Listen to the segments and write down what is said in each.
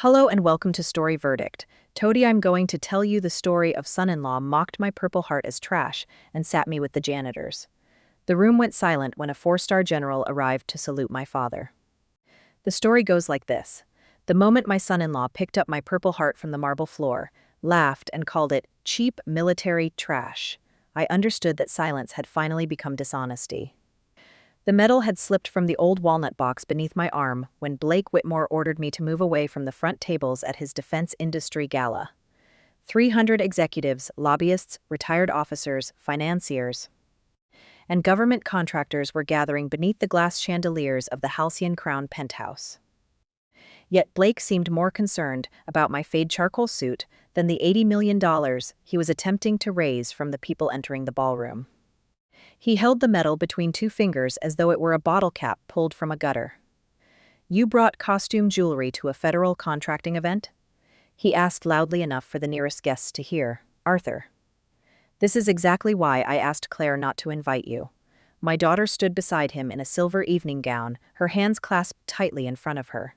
Hello and welcome to Story Verdict. Toady, I'm going to tell you the story of son-in-law mocked my Purple Heart as trash and sat me with the janitors. The room went silent when a four-star general arrived to salute my father. The story goes like this. The moment my son-in-law picked up my Purple Heart from the marble floor, laughed and called it cheap military trash, I understood that silence had finally become dishonesty. The metal had slipped from the old walnut box beneath my arm when Blake Whitmore ordered me to move away from the front tables at his defense industry gala. 300 executives, lobbyists, retired officers, financiers, and government contractors were gathering beneath the glass chandeliers of the halcyon crown penthouse. Yet Blake seemed more concerned about my fade charcoal suit than the $80 million he was attempting to raise from the people entering the ballroom. He held the medal between two fingers as though it were a bottle cap pulled from a gutter. "You brought costume jewelry to a federal contracting event?" he asked loudly enough for the nearest guests to hear. "Arthur. This is exactly why I asked Claire not to invite you." My daughter stood beside him in a silver evening gown, her hands clasped tightly in front of her.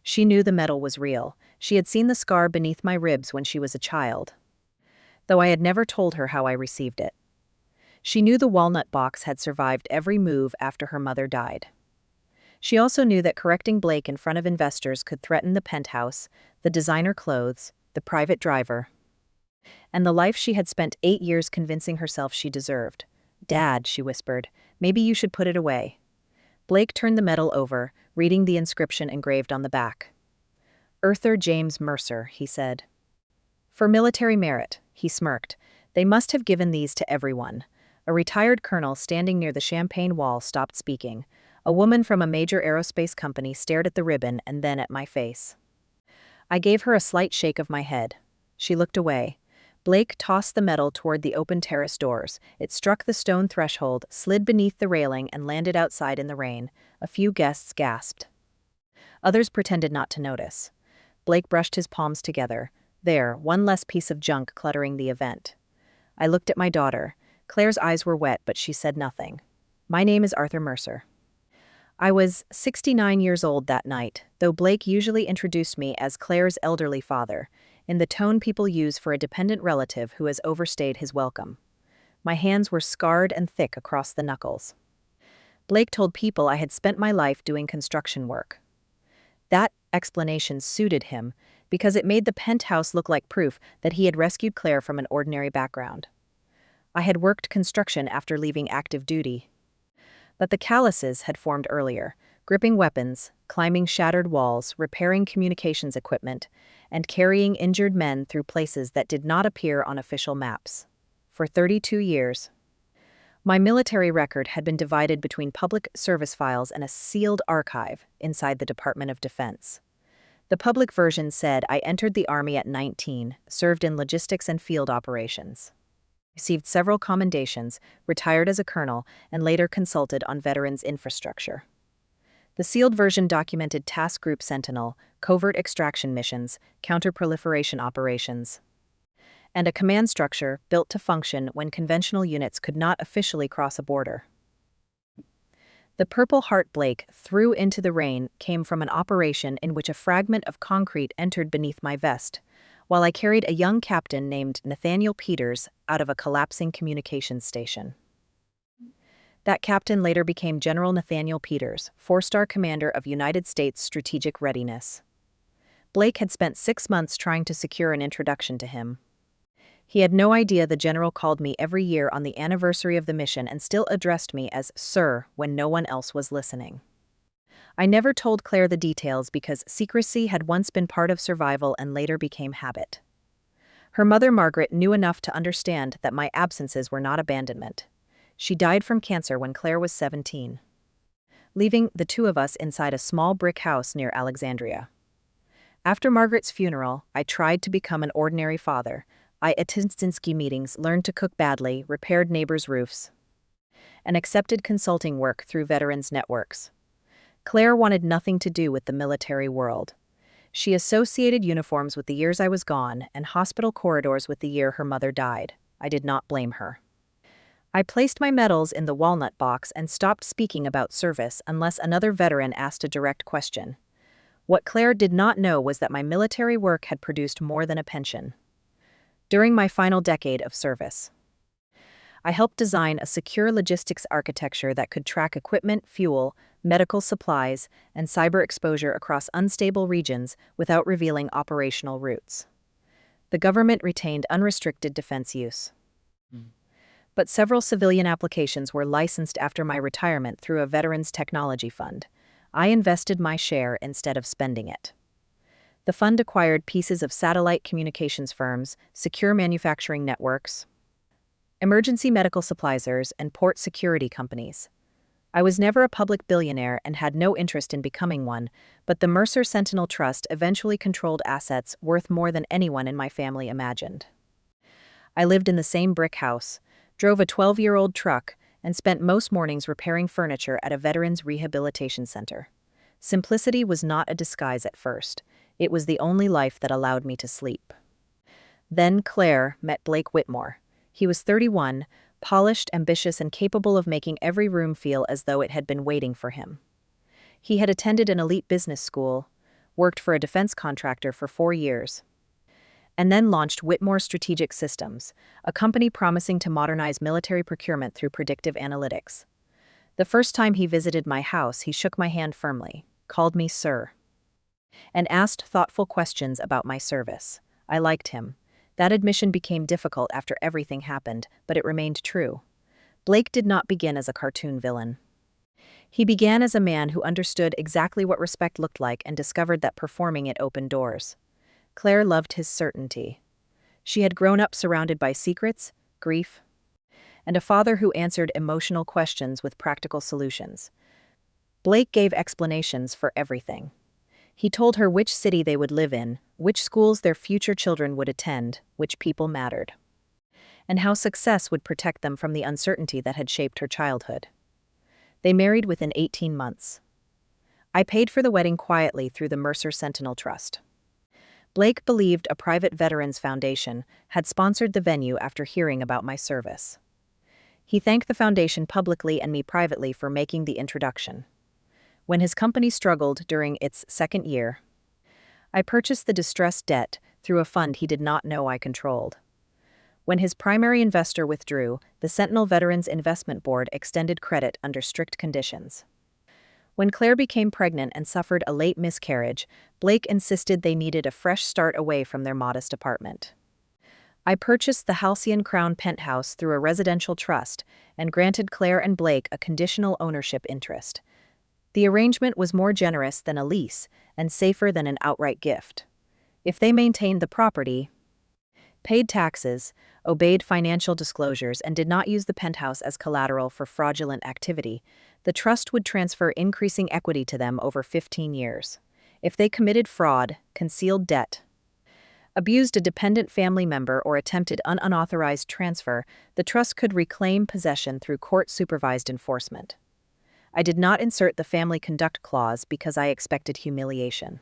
She knew the medal was real. She had seen the scar beneath my ribs when she was a child, though I had never told her how I received it. She knew the walnut box had survived every move after her mother died. She also knew that correcting Blake in front of investors could threaten the penthouse, the designer clothes, the private driver, and the life she had spent 8 years convincing herself she deserved. "Dad," she whispered, "maybe you should put it away." Blake turned the medal over, reading the inscription engraved on the back. "Arthur James Mercer," he said. "For military merit," he smirked. "They must have given these to everyone." A retired colonel standing near the champagne wall stopped speaking. A woman from a major aerospace company stared at the ribbon and then at my face. I gave her a slight shake of my head. She looked away. Blake tossed the medal toward the open terrace doors. It struck the stone threshold, slid beneath the railing, and landed outside in the rain. A few guests gasped. Others pretended not to notice. Blake brushed his palms together. There, one less piece of junk cluttering the event. I looked at my daughter. Claire's eyes were wet, but she said nothing. "My name is Arthur Mercer." I was 69 years old that night, though Blake usually introduced me as Claire's elderly father, in the tone people use for a dependent relative who has overstayed his welcome. My hands were scarred and thick across the knuckles. Blake told people I had spent my life doing construction work. That explanation suited him because it made the penthouse look like proof that he had rescued Claire from an ordinary background. I had worked construction after leaving active duty. But the calluses had formed earlier, gripping weapons, climbing shattered walls, repairing communications equipment, and carrying injured men through places that did not appear on official maps. For 32 years. My military record had been divided between public service files and a sealed archive inside the Department of Defense. The public version said I entered the Army at 19, served in logistics and field operations, received several commendations, retired as a colonel, and later consulted on veterans' infrastructure. The sealed version documented Task Group Sentinel, covert extraction missions, counter-proliferation operations, and a command structure built to function when conventional units could not officially cross a border. The Purple Heart Blake threw into the rain came from an operation in which a fragment of concrete entered beneath my vest, while I carried a young captain named Nathaniel Peters out of a collapsing communications station. That captain later became General Nathaniel Peters, 4-star commander of United States Strategic Readiness. Blake had spent 6 months trying to secure an introduction to him. He had no idea the general called me every year on the anniversary of the mission and still addressed me as Sir when no one else was listening. I never told Claire the details because secrecy had once been part of survival and later became habit. Her mother Margaret knew enough to understand that my absences were not abandonment. She died from cancer when Claire was 17, leaving the two of us inside a small brick house near Alexandria. After Margaret's funeral, I tried to become an ordinary father. I attended Stinsky meetings, learned to cook badly, repaired neighbors' roofs, and accepted consulting work through veterans' networks. Claire wanted nothing to do with the military world. She associated uniforms with the years I was gone and hospital corridors with the year her mother died. I did not blame her. I placed my medals in the walnut box and stopped speaking about service unless another veteran asked a direct question. What Claire did not know was that my military work had produced more than a pension. During my final decade of service, I helped design a secure logistics architecture that could track equipment, fuel, medical supplies, and cyber exposure across unstable regions without revealing operational routes. The government retained unrestricted defense use. But several civilian applications were licensed after my retirement through a Veterans Technology Fund. I invested my share instead of spending it. The fund acquired pieces of satellite communications firms, secure manufacturing networks, emergency medical suppliers, and port security companies. I was never a public billionaire and had no interest in becoming one, but the Mercer Sentinel Trust eventually controlled assets worth more than anyone in my family imagined. I lived in the same brick house, drove a 12-year-old truck, and spent most mornings repairing furniture at a veterans rehabilitation center. Simplicity was not a disguise at first. It was the only life that allowed me to sleep. Then Claire met Blake Whitmore. He was 31, polished, ambitious, and capable of making every room feel as though it had been waiting for him. He had attended an elite business school, worked for a defense contractor for 4 years, and then launched Whitmore Strategic Systems, a company promising to modernize military procurement through predictive analytics. The first time he visited my house, he shook my hand firmly, called me sir, and asked thoughtful questions about my service. I liked him. That admission became difficult after everything happened, but it remained true. Blake did not begin as a cartoon villain. He began as a man who understood exactly what respect looked like and discovered that performing it opened doors. Claire loved his certainty. She had grown up surrounded by secrets, grief, and a father who answered emotional questions with practical solutions. Blake gave explanations for everything. He told her which city they would live in, which schools their future children would attend, which people mattered, and how success would protect them from the uncertainty that had shaped her childhood. They married within 18 months. I paid for the wedding quietly through the Mercer Sentinel Trust. Blake believed a private veterans foundation had sponsored the venue after hearing about my service. He thanked the foundation publicly and me privately for making the introduction. When his company struggled during its second year, I purchased the distressed debt through a fund he did not know I controlled. When his primary investor withdrew, the Sentinel Veterans Investment Board extended credit under strict conditions. When Claire became pregnant and suffered a late miscarriage, Blake insisted they needed a fresh start away from their modest apartment. I purchased the Halcyon Crown penthouse through a residential trust and granted Claire and Blake a conditional ownership interest. The arrangement was more generous than a lease and safer than an outright gift. If they maintained the property, paid taxes, obeyed financial disclosures, and did not use the penthouse as collateral for fraudulent activity, the trust would transfer increasing equity to them over 15 years. If they committed fraud, concealed debt, abused a dependent family member, or attempted an unauthorized transfer, the trust could reclaim possession through court-supervised enforcement. I did not insert the family conduct clause because I expected humiliation.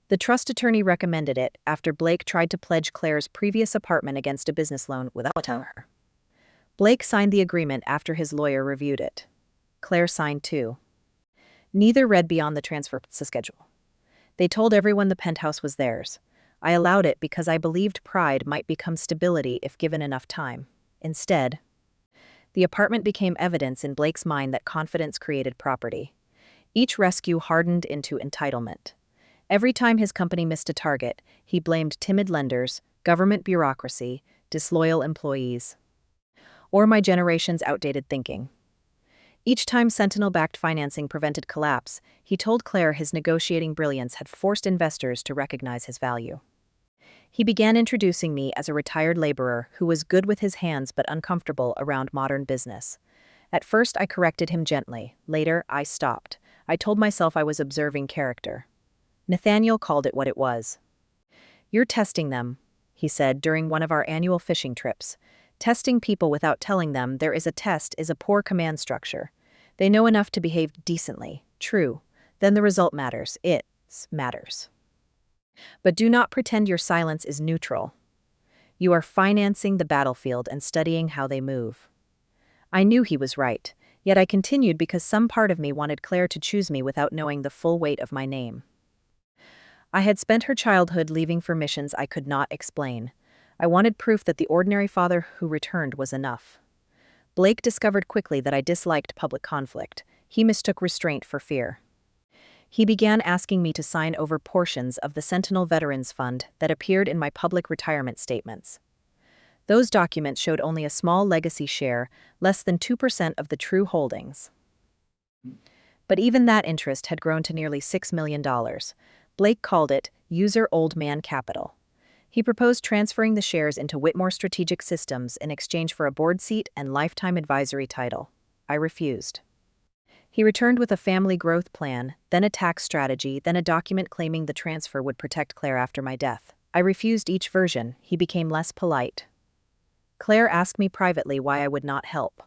The trust attorney recommended it after Blake tried to pledge Claire's previous apartment against a business loan without telling her. Blake signed the agreement after his lawyer reviewed it. Claire signed too. Neither read beyond the transfer schedule. They told everyone the penthouse was theirs. I allowed it because I believed pride might become stability if given enough time. Instead, the apartment became evidence in Blake's mind that confidence created property. Each rescue hardened into entitlement. Every time his company missed a target, he blamed timid lenders, government bureaucracy, disloyal employees, or my generation's outdated thinking. Each time Sentinel-backed financing prevented collapse, he told Claire his negotiating brilliance had forced investors to recognize his value. He began introducing me as a retired laborer who was good with his hands but uncomfortable around modern business. At first, I corrected him gently. Later, I stopped. I told myself I was observing character. Nathaniel called it what it was. "You're testing them," he said during one of our annual fishing trips. "Testing people without telling them there is a test is a poor command structure. They know enough to behave decently. True. Then the result matters. It matters. But do not pretend your silence is neutral. You are financing the battlefield and studying how they move." I knew he was right, yet I continued because some part of me wanted Claire to choose me without knowing the full weight of my name. I had spent her childhood leaving for missions I could not explain. I wanted proof that the ordinary father who returned was enough. Blake discovered quickly that I disliked public conflict. He mistook restraint for fear. He began asking me to sign over portions of the Sentinel Veterans Fund that appeared in my public retirement statements. Those documents showed only a small legacy share, less than 2% of the true holdings. But even that interest had grown to nearly $6 million. Blake called it user old man capital. He proposed transferring the shares into Whitmore Strategic Systems in exchange for a board seat and lifetime advisory title. I refused. He returned with a family growth plan, then a tax strategy, then a document claiming the transfer would protect Claire after my death. I refused each version. He became less polite. Claire asked me privately why I would not help.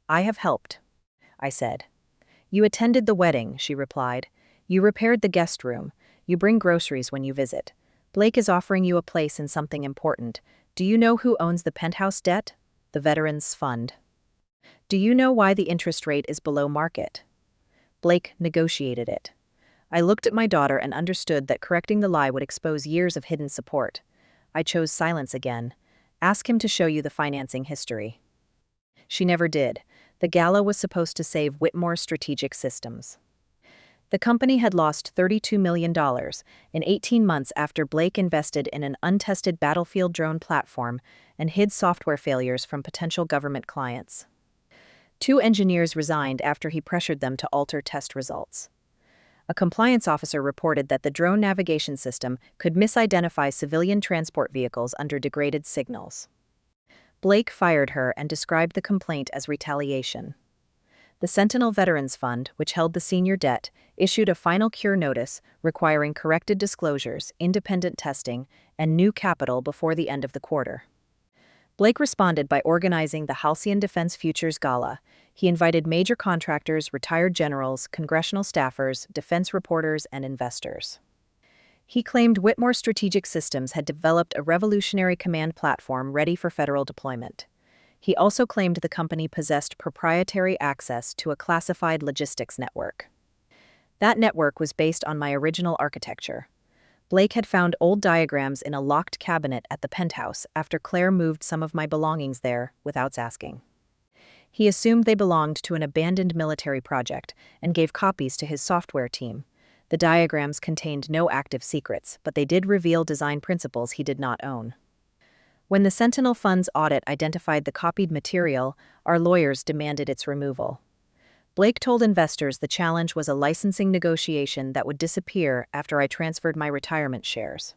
I have helped, I said. You attended the wedding, she replied. You repaired the guest room. You bring groceries when you visit. Blake is offering you a place in something important. Do you know who owns the penthouse debt? The Veterans Fund. Do you know why the interest rate is below market? Blake negotiated it. I looked at my daughter and understood that correcting the lie would expose years of hidden support. I chose silence again. Ask him to show you the financing history. She never did. The gala was supposed to save Whitmore Strategic Systems. The company had lost $32 million in 18 months after Blake invested in an untested battlefield drone platform and hid software failures from potential government clients. 2 engineers resigned after he pressured them to alter test results. A compliance officer reported that the drone navigation system could misidentify civilian transport vehicles under degraded signals. Blake fired her and described the complaint as retaliation. The Sentinel Veterans Fund, which held the senior debt, issued a final cure notice requiring corrected disclosures, independent testing, and new capital before the end of the quarter. Blake responded by organizing the Halcyon Defense Futures Gala. He invited major contractors, retired generals, congressional staffers, defense reporters, and investors. He claimed Whitmore Strategic Systems had developed a revolutionary command platform ready for federal deployment. He also claimed the company possessed proprietary access to a classified logistics network. That network was based on my original architecture. Blake had found old diagrams in a locked cabinet at the penthouse after Claire moved some of my belongings there without asking. He assumed they belonged to an abandoned military project and gave copies to his software team. The diagrams contained no active secrets, but they did reveal design principles he did not own. When the Sentinel Fund's audit identified the copied material, our lawyers demanded its removal. Blake told investors the challenge was a licensing negotiation that would disappear after I transferred my retirement shares.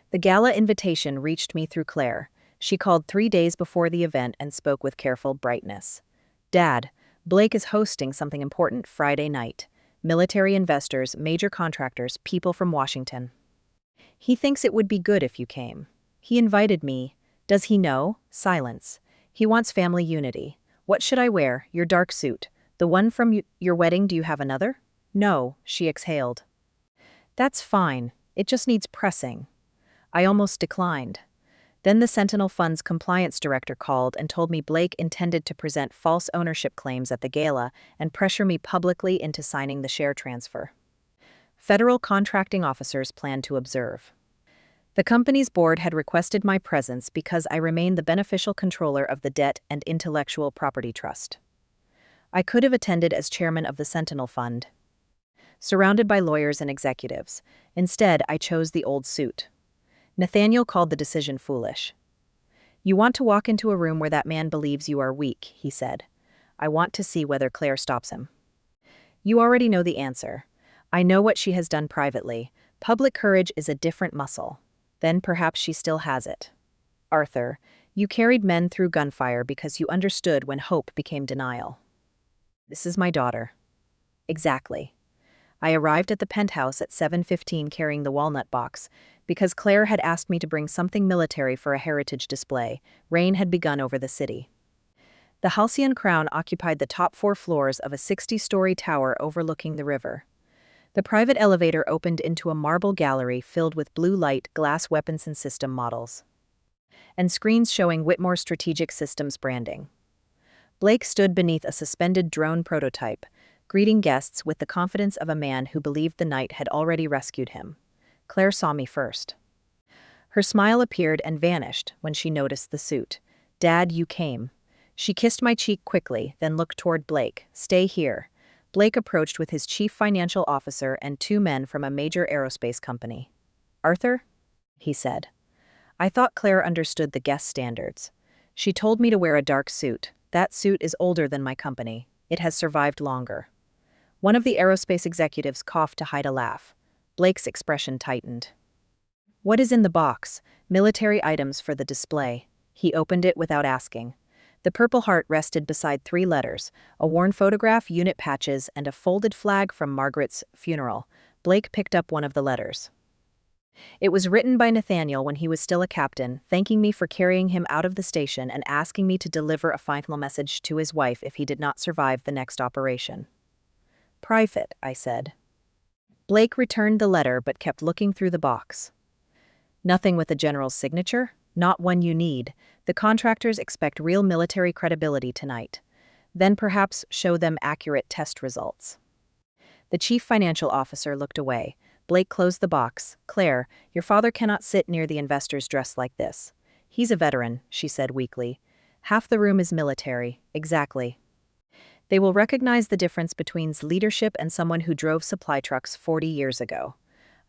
The gala invitation reached me through Claire. She called 3 days before the event and spoke with careful brightness. Dad, Blake is hosting something important Friday night. Military investors, major contractors, people from Washington. He thinks it would be good if you came. He invited me. Does he know? Silence. He wants family unity. What should I wear? Your dark suit. The one from your wedding, do you have another? No, she exhaled. That's fine. It just needs pressing. I almost declined. Then the Sentinel Fund's compliance director called and told me Blake intended to present false ownership claims at the gala and pressure me publicly into signing the share transfer. Federal contracting officers planned to observe. The company's board had requested my presence because I remained the beneficial controller of the debt and intellectual property trust. I could have attended as chairman of the Sentinel Fund, surrounded by lawyers and executives. Instead, I chose the old suit. Nathaniel called the decision foolish. You want to walk into a room where that man believes you are weak, he said. I want to see whether Claire stops him. You already know the answer. I know what she has done privately. Public courage is a different muscle. Then perhaps she still has it. Arthur, you carried men through gunfire because you understood when hope became denial. This is my daughter. Exactly. I arrived at the penthouse at 7:15 carrying the walnut box because Claire had asked me to bring something military for a heritage display. Rain had begun over the city. The Halcyon Crown occupied the top 4 floors of a 60-story tower overlooking the river. The private elevator opened into a marble gallery filled with blue light glass weapons and system models, and screens showing Whitmore Strategic Systems branding. Blake stood beneath a suspended drone prototype. greeting guests with the confidence of a man who believed the night had already rescued him. Claire saw me first. Her smile appeared and vanished when she noticed the suit. "Dad, you came." She kissed my cheek quickly, then looked toward Blake. "Stay here." Blake approached with his chief financial officer and two men from a major aerospace company. "Arthur?" he said. I thought Claire understood the guest standards. She told me to wear a dark suit. "That suit is older than my company. It has survived longer." One of the aerospace executives coughed to hide a laugh. Blake's expression tightened. "What is in the box?" "Military items for the display." He opened it without asking. The Purple Heart rested beside 3 letters, a worn photograph, unit patches, and a folded flag from Margaret's funeral. Blake picked up one of the letters. It was written by Nathaniel when he was still a captain, thanking me for carrying him out of the station and asking me to deliver a final message to his wife if he did not survive the next operation. "Private," I said. Blake returned the letter but kept looking through the box. "Nothing with the general's signature? Not one you need. The contractors expect real military credibility tonight. Then perhaps show them accurate test results." The chief financial officer looked away. Blake closed the box. "Claire, your father cannot sit near the investors dressed like this." "He's a veteran," she said weakly. "Half the room is military." "Exactly. They will recognize the difference between leadership and someone who drove supply trucks 40 years ago."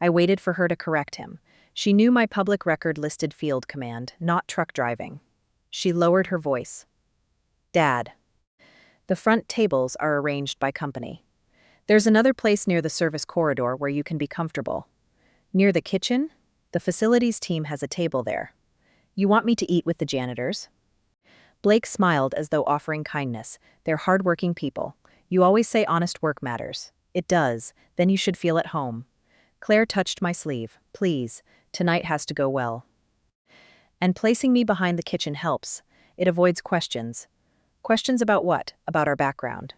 I waited for her to correct him. She knew my public record listed field command, not truck driving. She lowered her voice. "Dad. The front tables are arranged by company. There's another place near the service corridor where you can be comfortable. Near the kitchen? The facilities team has a table there. You want me to eat with the janitors?" Blake smiled as though offering kindness. "They're hardworking people. You always say honest work matters." "It does. Then you should feel at home." Claire touched my sleeve. "Please, tonight has to go well." "And placing me behind the kitchen helps. It avoids questions." "Questions about what?" "About our background."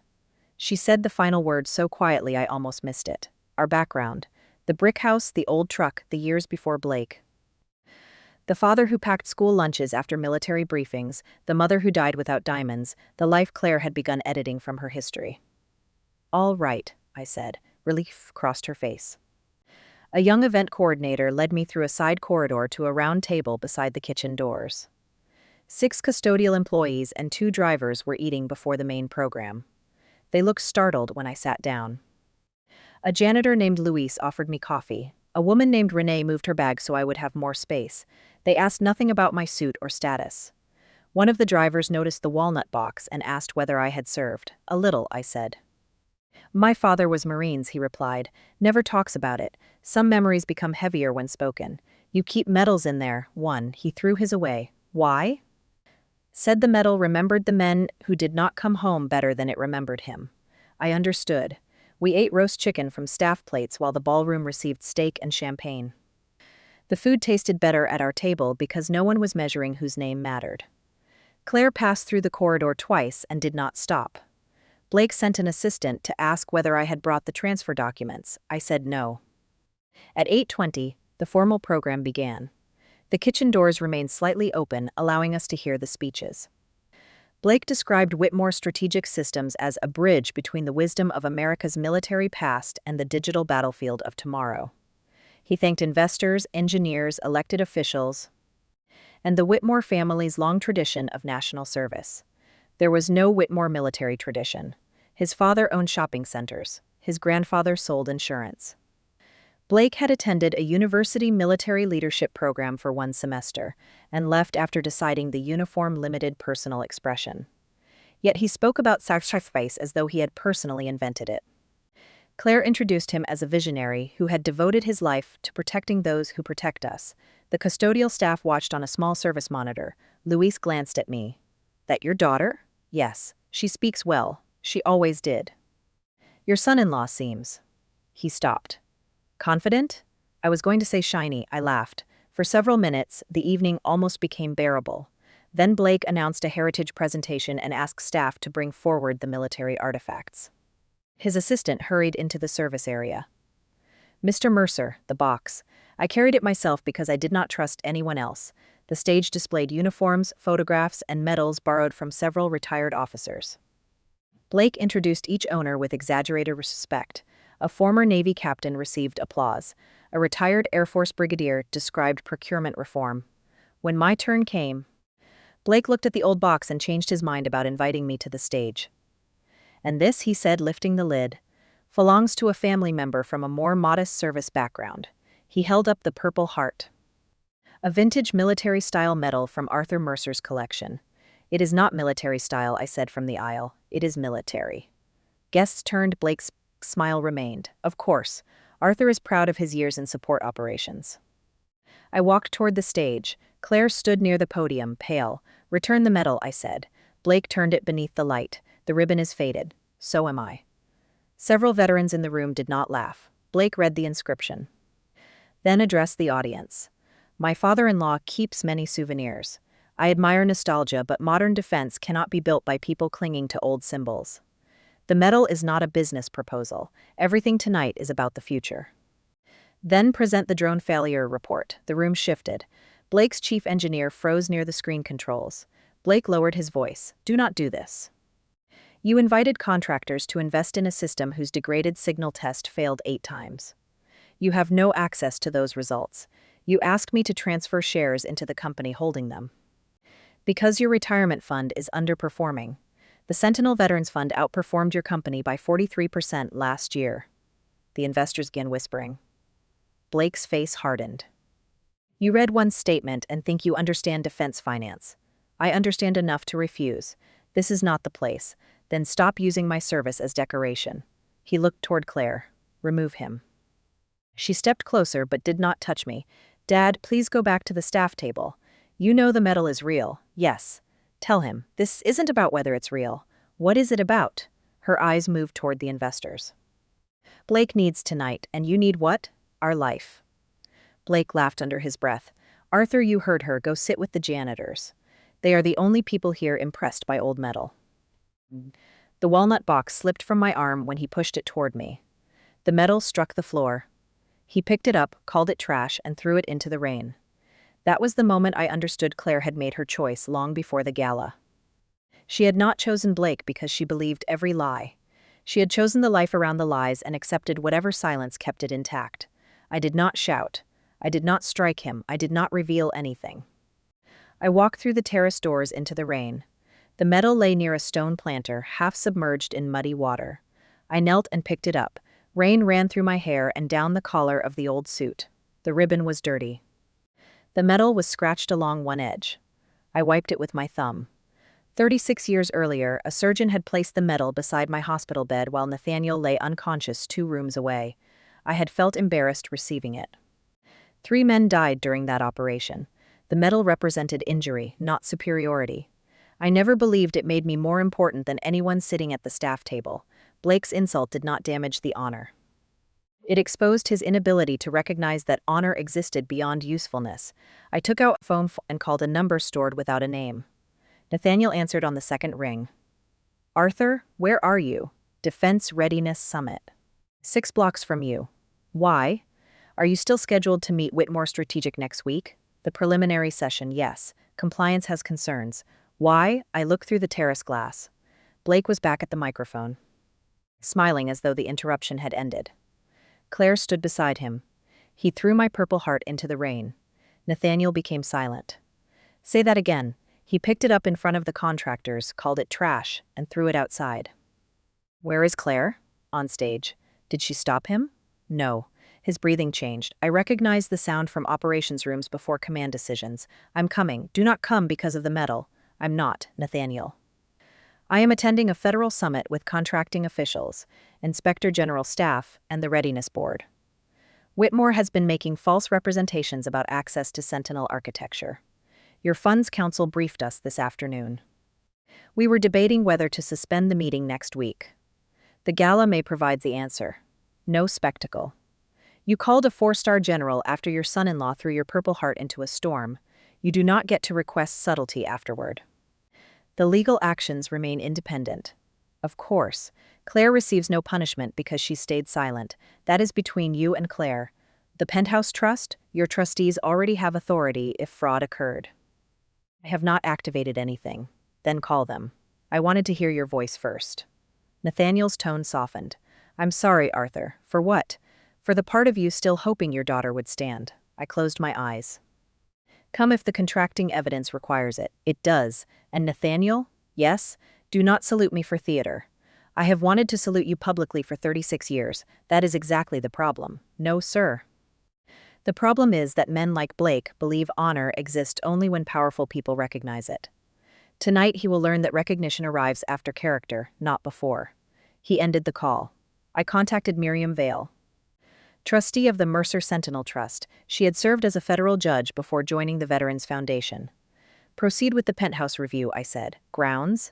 She said the final word so quietly I almost missed it. Our background. The brick house, the old truck, the years before Blake. The father who packed school lunches after military briefings, the mother who died without diamonds, the life Claire had begun editing from her history. "All right," I said. Relief crossed her face. A young event coordinator led me through a side corridor to a round table beside the kitchen doors. 6 custodial employees and 2 drivers were eating before the main program. They looked startled when I sat down. A janitor named Luis offered me coffee. A woman named Renee moved her bag so I would have more space. They asked nothing about my suit or status. One of the drivers noticed the walnut box and asked whether I had served. "A little," I said. "My father was Marines," he replied. "Never talks about it. Some memories become heavier when spoken. You keep medals in there." One. He threw his away. "Why?" Said the medal remembered the men who did not come home better than it remembered him. I understood. We ate roast chicken from staff plates while the ballroom received steak and champagne. The food tasted better at our table because no one was measuring whose name mattered. Claire passed through the corridor twice and did not stop. Blake sent an assistant to ask whether I had brought the transfer documents. I said no. At 8:20, the formal program began. The kitchen doors remained slightly open, allowing us to hear the speeches. Blake described Whitmore Strategic Systems as a bridge between the wisdom of America's military past and the digital battlefield of tomorrow. He thanked investors, engineers, elected officials, and the Whitmore family's long tradition of national service. There was no Whitmore military tradition. His father owned shopping centers. His grandfather sold insurance. Blake had attended a university military leadership program for 1 semester and left after deciding the uniform limited personal expression. Yet he spoke about sacrifice as though he had personally invented it. Claire introduced him as a visionary who had devoted his life to protecting those who protect us. The custodial staff watched on a small service monitor. Luis glanced at me. "That your daughter?" "Yes, she speaks well. She always did." "Your son-in-law seems." He stopped. "Confident?" I was going to say shiny. I laughed. For several minutes, the evening almost became bearable. Then Blake announced a heritage presentation and asked staff to bring forward the military artifacts. His assistant hurried into the service area. "Mr. Mercer, the box. I carried it myself because I did not trust anyone else." The stage displayed uniforms, photographs, and medals borrowed from several retired officers. Blake introduced each owner with exaggerated respect. A former Navy captain received applause. A retired Air Force brigadier described procurement reform. When my turn came, Blake looked at the old box and changed his mind about inviting me to the stage. And this, he said, lifting the lid, belongs to a family member from a more modest service background. He held up the Purple Heart, a vintage military-style medal from Arthur Mercer's collection. It is not military style, I said from the aisle. It is military. Guests turned. Blake's smile remained. Of course, Arthur is proud of his years in support operations. I walked toward the stage. Claire stood near the podium, pale. Return the medal, I said. Blake turned it beneath the light. The ribbon is faded. So am I. Several veterans in the room did not laugh. Blake read the inscription, then addressed the audience. My father-in-law keeps many souvenirs. I admire nostalgia, but modern defense cannot be built by people clinging to old symbols. The medal is not a business proposal. Everything tonight is about the future. Then present the drone failure report. The room shifted. Blake's chief engineer froze near the screen controls. Blake lowered his voice. Do not do this. You invited contractors to invest in a system whose degraded signal test failed 8 times. You have no access to those results. You asked me to transfer shares into the company holding them. Because your retirement fund is underperforming. The Sentinel Veterans Fund outperformed your company by 43% last year. The investors began whispering. Blake's face hardened. You read one statement and think you understand defense finance. I understand enough to refuse. This is not the place. Then stop using my service as decoration. He looked toward Claire. Remove him. She stepped closer but did not touch me. Dad, please go back to the staff table. You know the medal is real. Yes. Tell him, this isn't about whether it's real. What is it about? Her eyes moved toward the investors. Blake needs tonight, and you need what? Our life. Blake laughed under his breath. Arthur, you heard her. Go sit with the janitors. They are the only people here impressed by old metal. The walnut box slipped from my arm when he pushed it toward me. The metal struck the floor. He picked it up, called it trash, and threw it into the rain. That was the moment I understood Claire had made her choice long before the gala. She had not chosen Blake because she believed every lie. She had chosen the life around the lies and accepted whatever silence kept it intact. I did not shout. I did not strike him. I did not reveal anything. I walked through the terrace doors into the rain. The medal lay near a stone planter, half submerged in muddy water. I knelt and picked it up. Rain ran through my hair and down the collar of the old suit. The ribbon was dirty. The metal was scratched along one edge. I wiped it with my thumb. 36 years earlier, a surgeon had placed the medal beside my hospital bed while Nathaniel lay unconscious 2 rooms away. I had felt embarrassed receiving it. 3 men died during that operation. The medal represented injury, not superiority. I never believed it made me more important than anyone sitting at the staff table. Blake's insult did not damage the honor. It exposed his inability to recognize that honor existed beyond usefulness. I took out a phone and called a number stored without a name. Nathaniel answered on the second ring. Arthur, where are you? Defense Readiness Summit. 6 blocks from you. Why? Are you still scheduled to meet Whitmore Strategic next week? The preliminary session, yes. Compliance has concerns. Why? I looked through the terrace glass. Blake was back at the microphone, smiling as though the interruption had ended. Claire stood beside him. He threw my Purple Heart into the rain. Nathaniel became silent. Say that again. He picked it up in front of the contractors, called it trash, and threw it outside. Where is Claire? On stage. Did she stop him? No. His breathing changed. I recognized the sound from operations rooms before command decisions. I'm coming. Do not come because of the medal. I'm not, Nathaniel. I am attending a federal summit with contracting officials, Inspector General staff, and the Readiness Board. Whitmore has been making false representations about access to Sentinel architecture. Your Funds Council briefed us this afternoon. We were debating whether to suspend the meeting next week. The gala may provide the answer. No spectacle. You called a 4-star general after your son-in-law threw your Purple Heart into a storm. You do not get to request subtlety afterward. The legal actions remain independent. Of course, Claire receives no punishment because she stayed silent. That is between you and Claire. The Penthouse Trust, your trustees already have authority if fraud occurred. I have not activated anything. Then call them. I wanted to hear your voice first. Nathaniel's tone softened. I'm sorry, Arthur. For what? For the part of you still hoping your daughter would stand. I closed my eyes. Come if the contracting evidence requires it. It does. And Nathaniel? Yes? Do not salute me for theater. I have wanted to salute you publicly for 36 years. That is exactly the problem. No, sir. The problem is that men like Blake believe honor exists only when powerful people recognize it. Tonight he will learn that recognition arrives after character, not before. He ended the call. I contacted Miriam Vale, trustee of the Mercer Sentinel Trust. She had served as a federal judge before joining the Veterans Foundation. Proceed with the penthouse review, I said. Grounds?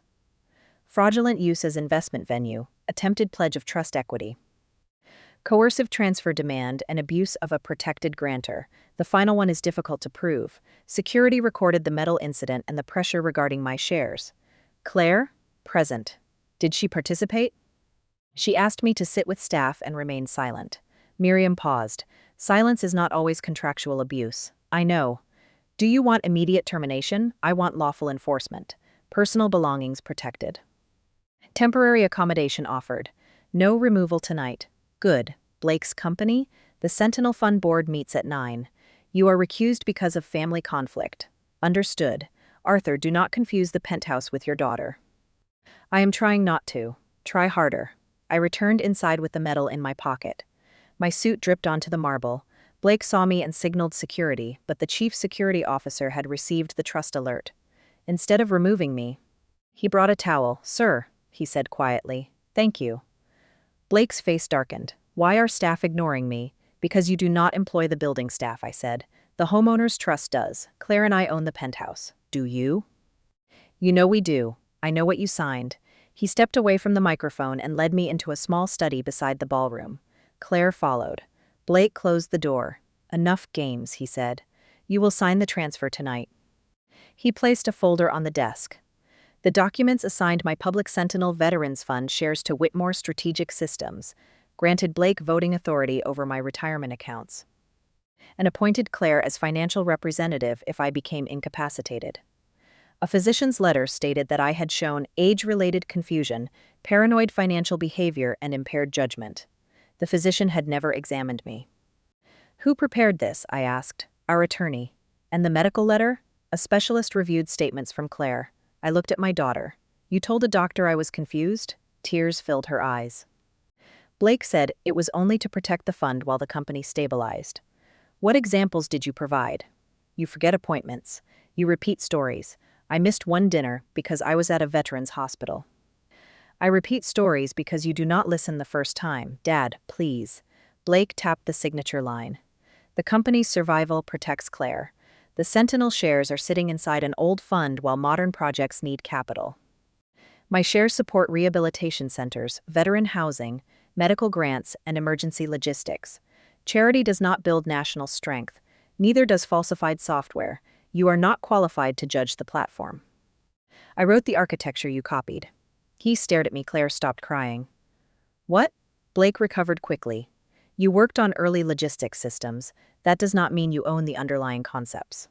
Fraudulent use as investment venue, attempted pledge of trust equity, coercive transfer demand, and abuse of a protected grantor. The final one is difficult to prove. Security recorded the metal incident and the pressure regarding my shares. Claire? Present. Did she participate? She asked me to sit with staff and remain silent. Miriam paused. Silence is not always contractual abuse. I know. Do you want immediate termination? I want lawful enforcement. Personal belongings protected. Temporary accommodation offered. No removal tonight. Good. Blake's company? The Sentinel Fund Board meets at 9. You are recused because of family conflict. Understood. Arthur, do not confuse the penthouse with your daughter. I am trying not to. Try harder. I returned inside with the medal in my pocket. My suit dripped onto the marble. Blake saw me and signaled security, but the chief security officer had received the trust alert. Instead of removing me, he brought a towel. Sir, he said quietly. Thank you. Blake's face darkened. Why are staff ignoring me? Because you do not employ the building staff, I said. The homeowners' trust does. Claire and I own the penthouse. Do you? You know we do. I know what you signed. He stepped away from the microphone and led me into a small study beside the ballroom. Claire followed. Blake closed the door. Enough games, he said. You will sign the transfer tonight. He placed a folder on the desk. The documents assigned my Public Sentinel Veterans Fund shares to Whitmore Strategic Systems, granted Blake voting authority over my retirement accounts, and appointed Claire as financial representative if I became incapacitated. A physician's letter stated that I had shown age-related confusion, paranoid financial behavior, and impaired judgment. The physician had never examined me. Who prepared this? I asked. Our attorney. And the medical letter? A specialist reviewed statements from Claire. I looked at my daughter. You told a doctor I was confused? Tears filled her eyes. Blake said it was only to protect the fund while the company stabilized. What examples did you provide? You forget appointments. You repeat stories. I missed one dinner because I was at a veterans hospital. I repeat stories because you do not listen the first time. Dad, please. Blake tapped the signature line. The company's survival protects Claire. The Sentinel shares are sitting inside an old fund while modern projects need capital. My shares support rehabilitation centers, veteran housing, medical grants, and emergency logistics. Charity does not build national strength. Neither does falsified software. You are not qualified to judge the platform. I wrote the architecture you copied. He stared at me. Claire stopped crying. What? Blake recovered quickly. You worked on early logistics systems. That does not mean you own the underlying concepts.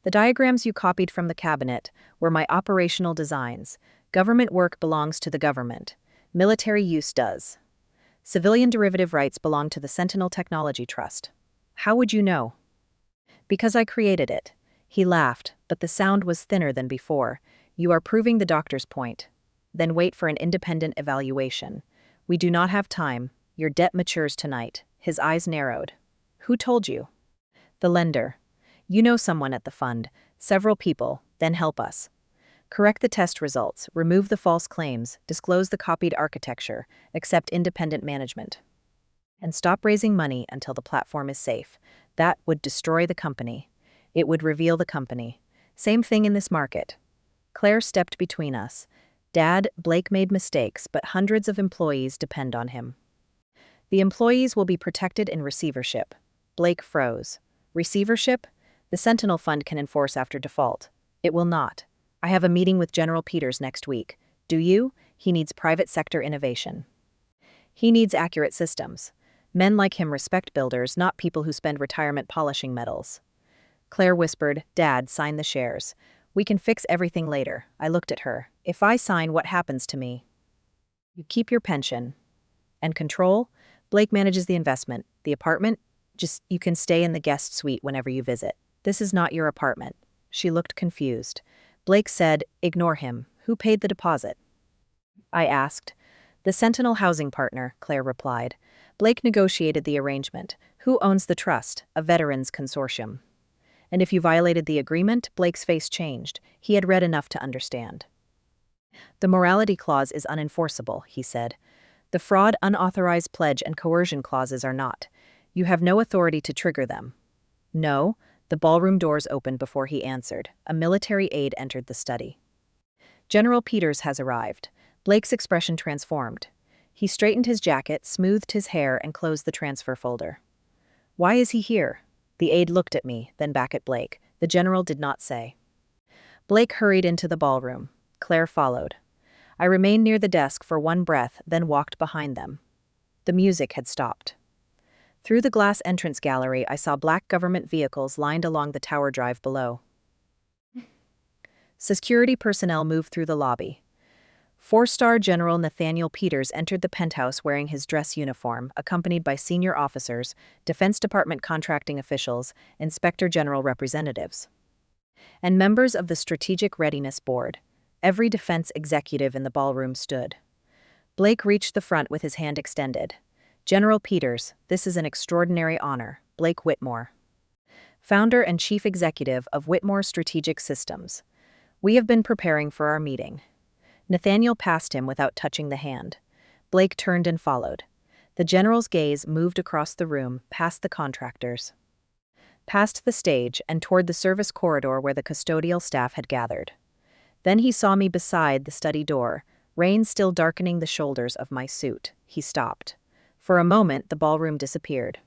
The diagrams you copied from the cabinet were my operational designs. Government work belongs to the government. Military use does. Civilian derivative rights belong to the Sentinel Technology Trust. How would you know? Because I created it. He laughed, but the sound was thinner than before. You are proving the doctor's point. Then wait for an independent evaluation. We do not have time. Your debt matures tonight. His eyes narrowed. Who told you? The lender. You know someone at the fund. Several people. Then help us. Correct the test results. Remove the false claims. Disclose the copied architecture. Accept independent management. And stop raising money until the platform is safe. That would destroy the company. It would reveal the company. Same thing in this market. Claire stepped between us. Dad, Blake made mistakes, but hundreds of employees depend on him. The employees will be protected in receivership. Blake froze. Receivership? The Sentinel Fund can enforce after default. It will not. I have a meeting with General Peters next week. Do you? He needs private sector innovation. He needs accurate systems. Men like him respect builders, not people who spend retirement polishing metals. Claire whispered, Dad, sign the shares. We can fix everything later. I looked at her. If I sign, what happens to me? You keep your pension. And control? Blake manages the investment. The apartment? Just you can stay in the guest suite whenever you visit. This is not your apartment. She looked confused. Blake said, "Ignore him. Who paid the deposit?" I asked. The Sentinel housing partner, Claire replied. Blake negotiated the arrangement. Who owns the trust? A veterans consortium. And if you violated the agreement, Blake's face changed. He had read enough to understand. The morality clause is unenforceable, he said. The fraud, unauthorized pledge, and coercion clauses are not. You have no authority to trigger them. No, the ballroom doors opened before he answered. A military aide entered the study. General Peters has arrived. Blake's expression transformed. He straightened his jacket, smoothed his hair, and closed the transfer folder. Why is he here? The aide looked at me, then back at Blake. The general did not say. Blake hurried into the ballroom. Claire followed. I remained near the desk for one breath, then walked behind them. The music had stopped. Through the glass entrance gallery, I saw black government vehicles lined along the tower drive below. Security personnel moved through the lobby. Four-star General Nathaniel Peters entered the penthouse wearing his dress uniform, accompanied by senior officers, Defense Department contracting officials, Inspector General representatives, and members of the Strategic Readiness Board. Every defense executive in the ballroom stood. Blake reached the front with his hand extended. General Peters, this is an extraordinary honor. Blake Whitmore, founder and chief executive of Whitmore Strategic Systems. We have been preparing for our meeting. Nathaniel passed him without touching the hand. Blake turned and followed. The general's gaze moved across the room, past the contractors, past the stage, and toward the service corridor where the custodial staff had gathered. Then he saw me beside the study door, rain still darkening the shoulders of my suit. He stopped. For a moment, the ballroom disappeared.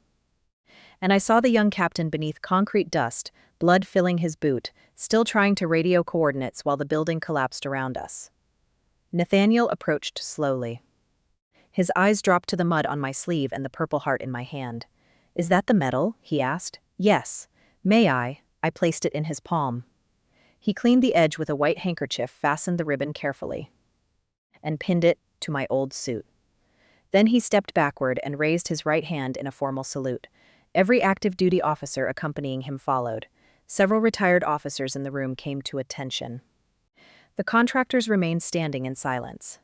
And I saw the young captain beneath concrete dust, blood filling his boot, still trying to radio coordinates while the building collapsed around us. Nathaniel approached slowly. His eyes dropped to the mud on my sleeve and the purple heart in my hand. Is that the medal? He asked. Yes. May I? I placed it in his palm. He cleaned the edge with a white handkerchief, fastened the ribbon carefully, and pinned it to my old suit. Then he stepped backward and raised his right hand in a formal salute. Every active duty officer accompanying him followed. Several retired officers in the room came to attention. The contractors remained standing in silence.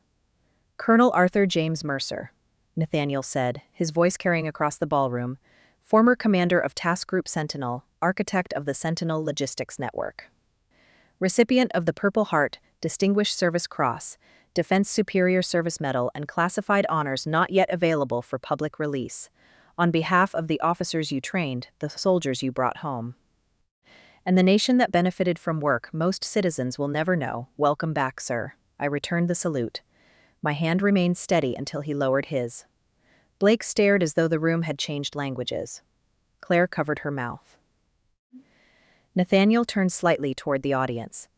Colonel Arthur James Mercer, Nathaniel said, his voice carrying across the ballroom, former commander of Task Group Sentinel, architect of the Sentinel Logistics Network, recipient of the Purple Heart, Distinguished Service Cross, Defense Superior Service Medal, and classified honors not yet available for public release. On behalf of the officers you trained, the soldiers you brought home, and the nation that benefited from work most citizens will never know, welcome back, sir. I returned the salute. My hand remained steady until he lowered his. Blake stared as though the room had changed languages. Claire covered her mouth. Nathaniel turned slightly toward the audience.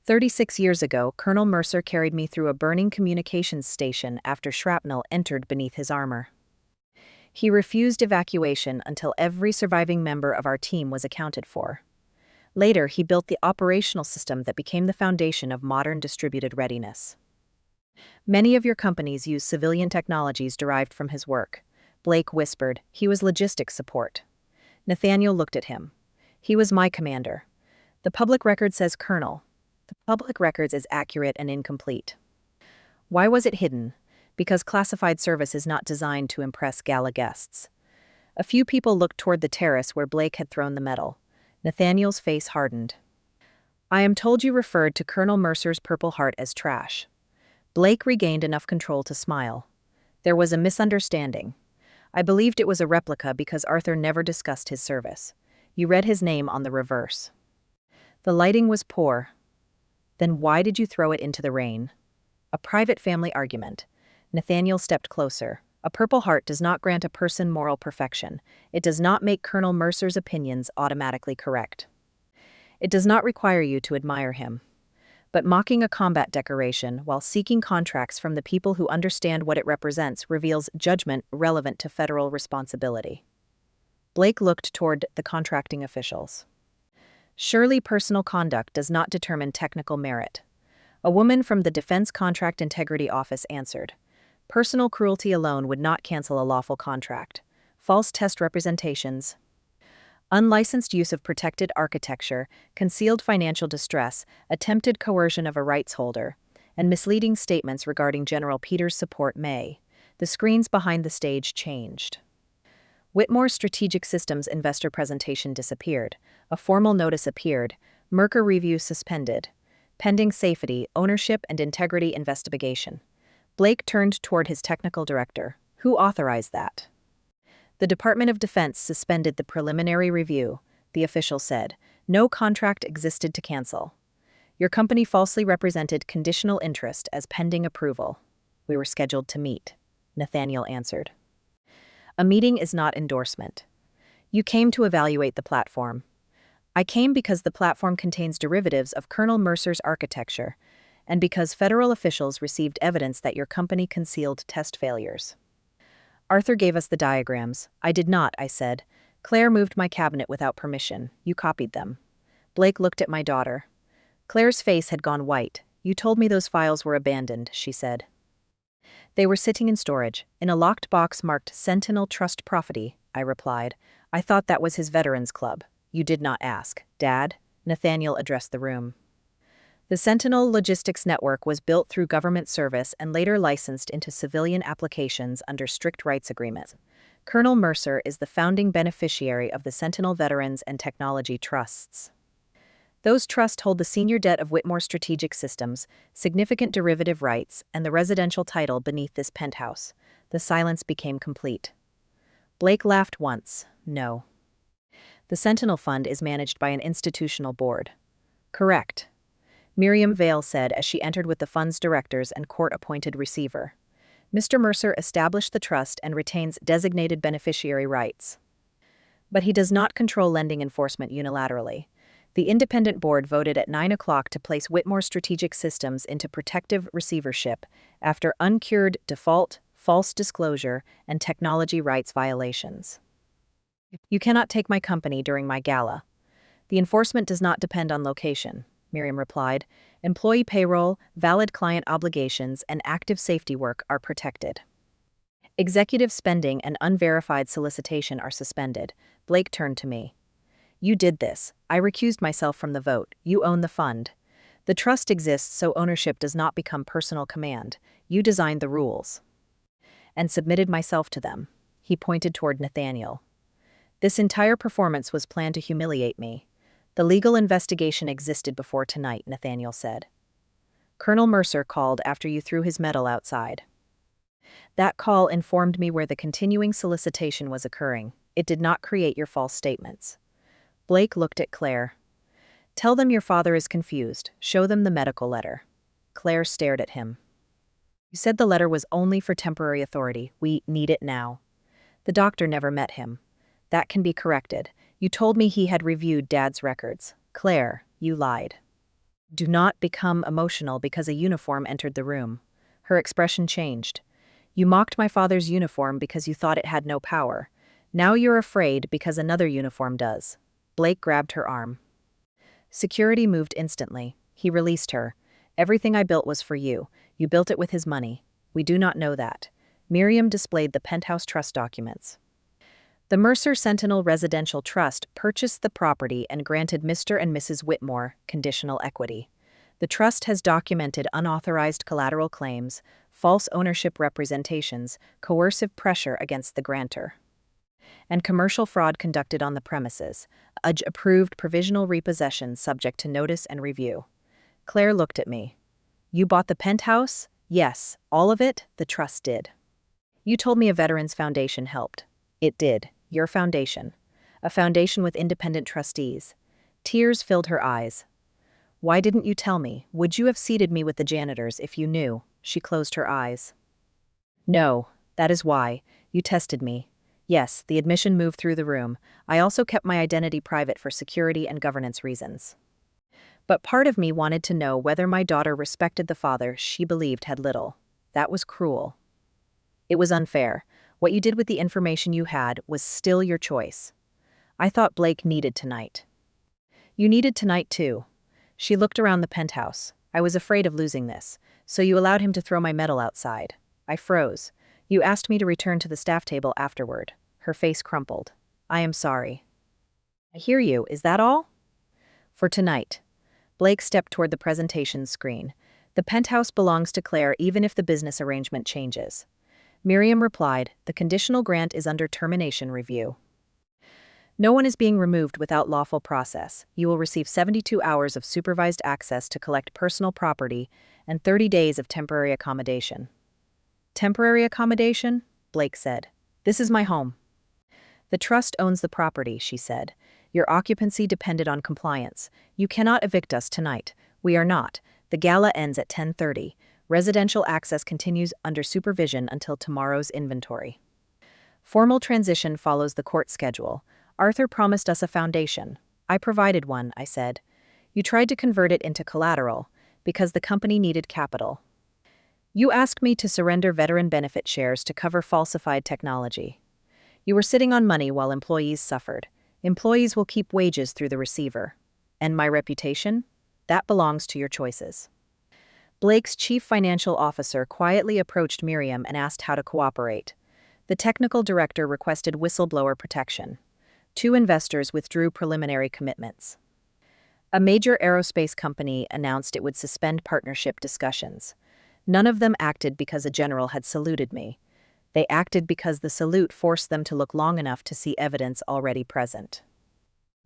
36 years ago, Colonel Mercer carried me through a burning communications station after shrapnel entered beneath his armor. He refused evacuation until every surviving member of our team was accounted for. Later, he built the operational system that became the foundation of modern distributed readiness. Many of your companies use civilian technologies derived from his work. Blake whispered. He was logistics support. Nathaniel looked at him. He was my commander. The public record says Colonel. The public records is accurate and incomplete. Why was it hidden? Because classified service is not designed to impress gala guests. A few people looked toward the terrace where Blake had thrown the medal. Nathaniel's face hardened. I am told you referred to Colonel Mercer's Purple Heart as trash. Blake regained enough control to smile. There was a misunderstanding. I believed it was a replica because Arthur never discussed his service. You read his name on the reverse. The lighting was poor. Then why did you throw it into the rain? A private family argument. Nathaniel stepped closer. A Purple Heart does not grant a person moral perfection. It does not make Colonel Mercer's opinions automatically correct. It does not require you to admire him. But mocking a combat decoration while seeking contracts from the people who understand what it represents reveals judgment relevant to federal responsibility. Blake looked toward the contracting officials. Surely personal conduct does not determine technical merit. A woman from the Defense Contract Integrity Office answered. Personal cruelty alone would not cancel a lawful contract. False test representations, unlicensed use of protected architecture, concealed financial distress, attempted coercion of a rights holder, and misleading statements regarding General Peters' support may. The screens behind the stage changed. Whitmore's strategic systems investor presentation disappeared. A formal notice appeared. Mercer review suspended. Pending safety, ownership, and integrity investigation. Blake turned toward his technical director. Who authorized that? The Department of Defense suspended the preliminary review, the official said. No contract existed to cancel. Your company falsely represented conditional interest as pending approval. We were scheduled to meet, Nathaniel answered. A meeting is not endorsement. You came to evaluate the platform. I came because the platform contains derivatives of Colonel Mercer's architecture, and because federal officials received evidence that your company concealed test failures. Arthur gave us the diagrams. I did not, I said. Claire moved my cabinet without permission. You copied them. Blake looked at my daughter. Claire's face had gone white. You told me those files were abandoned, she said. They were sitting in storage, in a locked box marked Sentinel Trust Property, I replied. I thought that was his Veterans Club. You did not ask. Dad? Nathaniel addressed the room. The Sentinel Logistics Network was built through government service and later licensed into civilian applications under strict rights agreements. Colonel Mercer is the founding beneficiary of the Sentinel Veterans and Technology Trusts. Those trusts hold the senior debt of Whitmore Strategic Systems, significant derivative rights, and the residential title beneath this penthouse. The silence became complete. Blake laughed once. No. The Sentinel Fund is managed by an institutional board. Correct. Miriam Vale said as she entered with the fund's directors and court-appointed receiver. Mr. Mercer established the trust and retains designated beneficiary rights. But he does not control lending enforcement unilaterally. The independent board voted at 9 o'clock to place Whitmore Strategic Systems into protective receivership after uncured default, false disclosure, and technology rights violations. You cannot take my company during my gala. The enforcement does not depend on location, Miriam replied. Employee payroll, valid client obligations, and active safety work are protected. Executive spending and unverified solicitation are suspended. Blake turned to me. You did this. I recused myself from the vote. You own the fund. The trust exists so ownership does not become personal command. You designed the rules. And submitted myself to them. He pointed toward Nathaniel. This entire performance was planned to humiliate me. The legal investigation existed before tonight, Nathaniel said. Colonel Mercer called after you threw his medal outside. That call informed me where the continuing solicitation was occurring. It did not create your false statements. Blake looked at Claire. Tell them your father is confused. Show them the medical letter. Claire stared at him. You said the letter was only for temporary authority. We need it now. The doctor never met him. That can be corrected. You told me he had reviewed Dad's records. Claire, you lied. Do not become emotional because a uniform entered the room. Her expression changed. You mocked my father's uniform because you thought it had no power. Now you're afraid because another uniform does. Blake grabbed her arm. Security moved instantly. He released her. Everything I built was for you. You built it with his money. We do not know that. Miriam displayed the penthouse trust documents. The Mercer Sentinel Residential Trust purchased the property and granted Mr. and Mrs. Whitmore conditional equity. The trust has documented unauthorized collateral claims, false ownership representations, coercive pressure against the grantor, and commercial fraud conducted on the premises. Approved provisional repossession subject to notice and review. Claire looked at me. You bought the penthouse? Yes, all of it, the trust did. You told me a Veterans Foundation helped. It did. Your foundation. A foundation with independent trustees. Tears filled her eyes. Why didn't you tell me? Would you have seated me with the janitors if you knew? She closed her eyes. No, that is why. You tested me. Yes, the admission moved through the room. I also kept my identity private for security and governance reasons. But part of me wanted to know whether my daughter respected the father she believed had little. That was cruel. It was unfair. What you did with the information you had was still your choice. I thought Blake needed tonight. You needed tonight too. She looked around the penthouse. I was afraid of losing this, so you allowed him to throw my medal outside. I froze. You asked me to return to the staff table afterward. Her face crumpled. I am sorry. I hear you, is that all? For tonight. Blake stepped toward the presentation screen. The penthouse belongs to Claire even if the business arrangement changes. Miriam replied, the conditional grant is under termination review. No one is being removed without lawful process. You will receive 72 hours of supervised access to collect personal property and 30 days of temporary accommodation. Temporary accommodation? Blake said. This is my home. The trust owns the property, she said. Your occupancy depended on compliance. You cannot evict us tonight. We are not. The gala ends at 10:30. Residential access continues under supervision until tomorrow's inventory. Formal transition follows the court schedule. Arthur promised us a foundation. I provided one, I said. You tried to convert it into collateral because the company needed capital. You asked me to surrender veteran benefit shares to cover falsified technology. You were sitting on money while employees suffered. Employees will keep wages through the receiver. And my reputation? That belongs to your choices. Blake's chief financial officer quietly approached Miriam and asked how to cooperate. The technical director requested whistleblower protection. 2 investors withdrew preliminary commitments. A major aerospace company announced it would suspend partnership discussions. None of them acted because a general had saluted me. They acted because the salute forced them to look long enough to see evidence already present.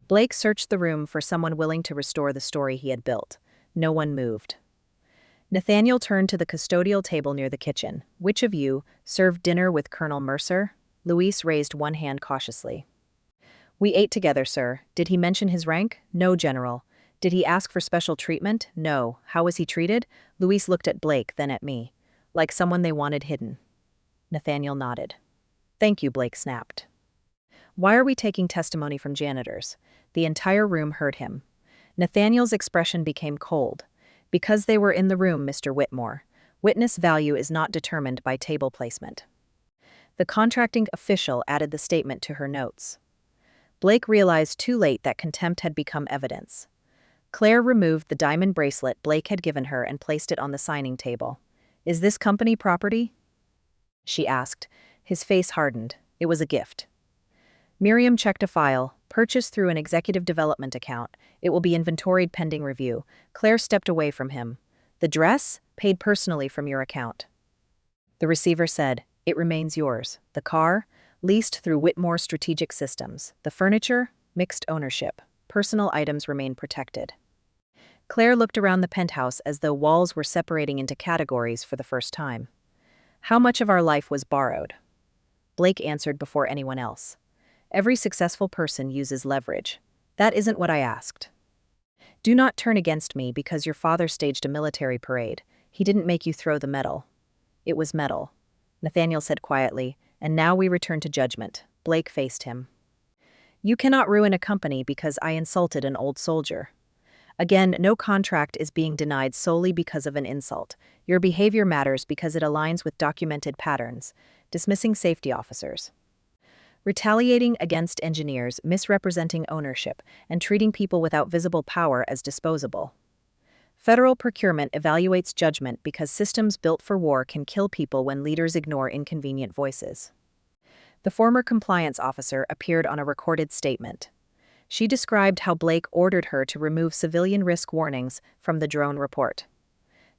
Blake searched the room for someone willing to restore the story he had built. No one moved. Nathaniel turned to the custodial table near the kitchen. Which of you served dinner with Colonel Mercer? Luis raised one hand cautiously. We ate together, sir. Did he mention his rank? No, General. Did he ask for special treatment? No. How was he treated? Luis looked at Blake, then at me. Like someone they wanted hidden. Nathaniel nodded. Thank you, Blake snapped. Why are we taking testimony from janitors? The entire room heard him. Nathaniel's expression became cold. Because they were in the room, Mr. Whitmore. Witness value is not determined by table placement. The contracting official added the statement to her notes. Blake realized too late that contempt had become evidence. Claire removed the diamond bracelet Blake had given her and placed it on the signing table. Is this company property? She asked. His face hardened. It was a gift. Miriam checked a file, purchased through an executive development account. It will be inventoried pending review. Claire stepped away from him. The dress? Paid personally from your account. The receiver said, it remains yours. The car? Leased through Whitmore Strategic Systems. The furniture? Mixed ownership. Personal items remain protected. Claire looked around the penthouse as though walls were separating into categories for the first time. How much of our life was borrowed? Blake answered before anyone else. Every successful person uses leverage. That isn't what I asked. Do not turn against me because your father staged a military parade. He didn't make you throw the medal. It was metal. Nathaniel said quietly, and now we return to judgment. Blake faced him. You cannot ruin a company because I insulted an old soldier. Again, no contract is being denied solely because of an insult. Your behavior matters because it aligns with documented patterns. Dismissing safety officers. Retaliating against engineers, misrepresenting ownership, and treating people without visible power as disposable. Federal procurement evaluates judgment because systems built for war can kill people when leaders ignore inconvenient voices. The former compliance officer appeared on a recorded statement. She described how Blake ordered her to remove civilian risk warnings from the drone report.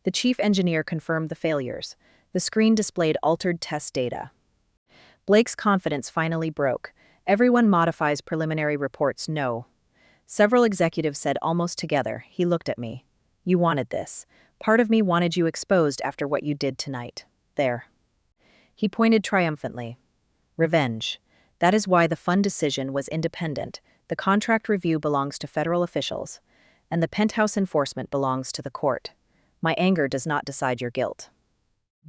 The chief engineer confirmed the failures. The screen displayed altered test data. Blake's confidence finally broke. Everyone modifies preliminary reports, no. Several executives said almost together. He looked at me. You wanted this. Part of me wanted you exposed after what you did tonight. There. He pointed triumphantly. Revenge. That is why the fund decision was independent. The contract review belongs to federal officials, and the penthouse enforcement belongs to the court. My anger does not decide your guilt.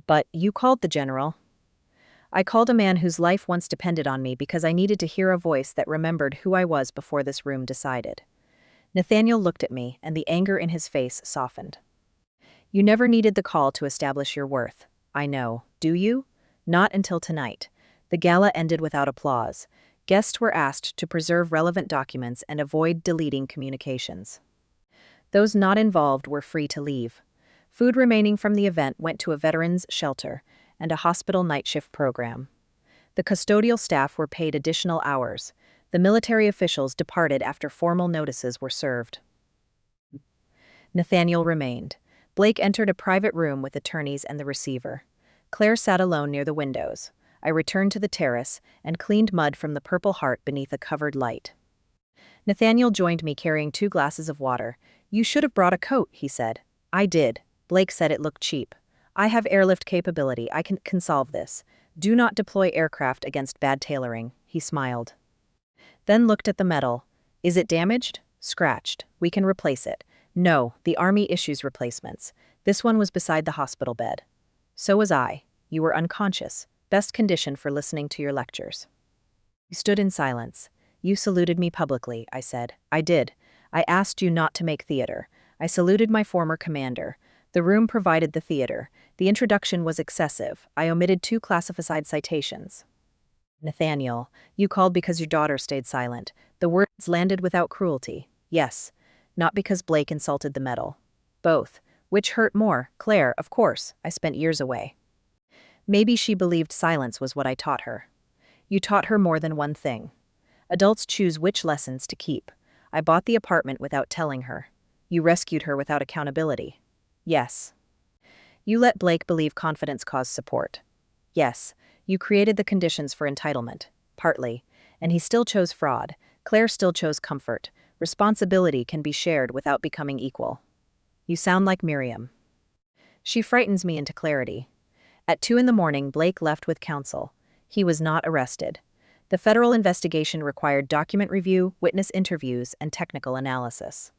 But you called the general. I called a man whose life once depended on me because I needed to hear a voice that remembered who I was before this room decided. Nathaniel looked at me, and the anger in his face softened. You never needed the call to establish your worth. I know. Do you? Not until tonight. The gala ended without applause. Guests were asked to preserve relevant documents and avoid deleting communications. Those not involved were free to leave. Food remaining from the event went to a veterans' shelter, and a hospital night shift program. The custodial staff were paid additional hours. The military officials departed after formal notices were served. Nathaniel remained. Blake entered a private room with attorneys and the receiver. Claire sat alone near the windows. I returned to the terrace and cleaned mud from the Purple Heart beneath a covered light. Nathaniel joined me carrying 2 glasses of water. "You should have brought a coat," he said. "I did." Blake said it looked cheap. "I have airlift capability. I can solve this. Do not deploy aircraft against bad tailoring," he smiled. Then looked at the metal. "Is it damaged?" "Scratched. We can replace it." "No, the Army issues replacements. This one was beside the hospital bed." "So was I. You were unconscious. Best condition for listening to your lectures." You stood in silence. "You saluted me publicly," I said. "I did. I asked you not to make theater. I saluted my former commander. The room provided the theater. The introduction was excessive. I omitted 2 classified citations." "Nathaniel, you called because your daughter stayed silent. The words landed without cruelty." "Yes. Not because Blake insulted the metal." "Both. Which hurt more?" "Claire, of course. I spent years away." "Maybe she believed silence was what I taught her." "You taught her more than one thing. Adults choose which lessons to keep. I bought the apartment without telling her. You rescued her without accountability." "Yes." "You let Blake believe confidence caused support." "Yes. You created the conditions for entitlement." "Partly. And he still chose fraud. Claire still chose comfort. Responsibility can be shared without becoming equal." "You sound like Miriam." "She frightens me into clarity." At 2 a.m, Blake left with counsel. He was not arrested. The federal investigation required document review, witness interviews, and technical analysis.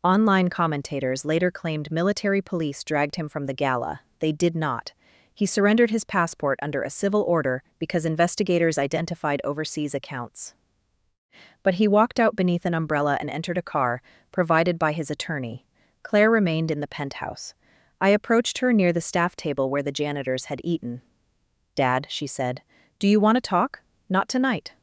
Online commentators later claimed military police dragged him from the gala. They did not. He surrendered his passport under a civil order because investigators identified overseas accounts. But he walked out beneath an umbrella and entered a car, provided by his attorney. Claire remained in the penthouse. I approached her near the staff table where the janitors had eaten. "Dad," she said, "do you want to talk?" "Not tonight."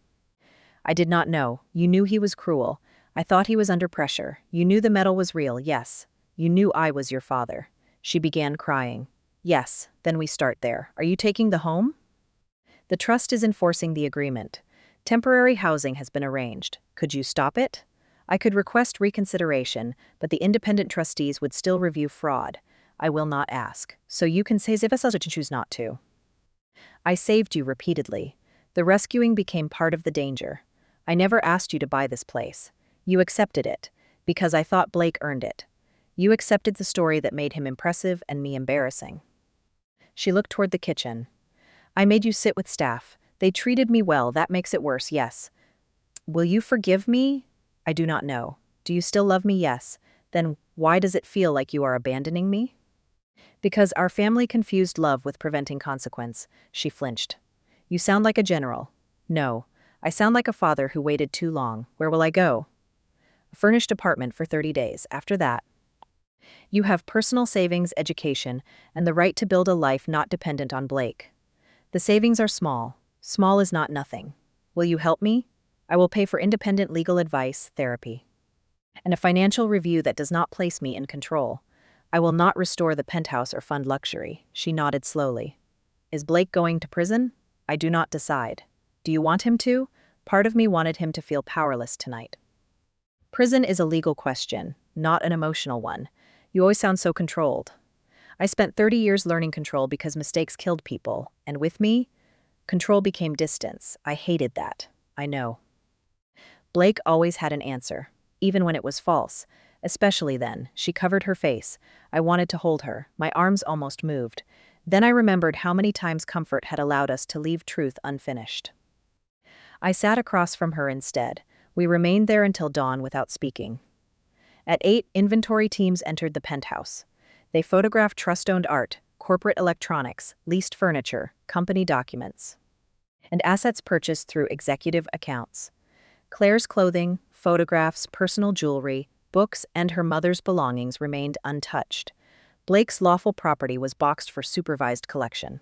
"I did not know. You knew he was cruel. I thought he was under pressure. You knew the metal was real, yes. You knew I was your father." She began crying. "Yes, then we start there. Are you taking the home?" "The trust is enforcing the agreement. Temporary housing has been arranged. Could you stop it?" "I could request reconsideration, but the independent trustees would still review fraud. I will not ask. So you can say if I choose not to." "I saved you repeatedly. The rescuing became part of the danger. I never asked you to buy this place. You accepted it, because I thought Blake earned it. You accepted the story that made him impressive and me embarrassing." She looked toward the kitchen. "I made you sit with staff. They treated me well. That makes it worse, yes. Will you forgive me? I do not know. Do you still love me? Yes. Then why does it feel like you are abandoning me?" "Because our family confused love with preventing consequence." She flinched. "You sound like a general." "No. I sound like a father who waited too long. Where will I go?" "A furnished apartment for 30 days. After that." "You have personal savings, education, and the right to build a life not dependent on Blake." "The savings are small. Small is not nothing. Will you help me? I will pay for independent legal advice, therapy, and a financial review that does not place me in control. I will not restore the penthouse or fund luxury." She nodded slowly. "Is Blake going to prison?" "I do not decide." "Do you want him to?" Part of me wanted him to feel powerless tonight. "Prison is a legal question, not an emotional one. You always sound so controlled." "I spent 30 years learning control because mistakes killed people, and with me, control became distance. I hated that. I know." Blake always had an answer, even when it was false. Especially then. She covered her face. I wanted to hold her. My arms almost moved. Then I remembered how many times comfort had allowed us to leave truth unfinished. I sat across from her instead. We remained there until dawn without speaking. At 8, inventory teams entered the penthouse. They photographed trust-owned art, corporate electronics, leased furniture, company documents, and assets purchased through executive accounts. Claire's clothing, photographs, personal jewelry, books, and her mother's belongings remained untouched. Blake's lawful property was boxed for supervised collection.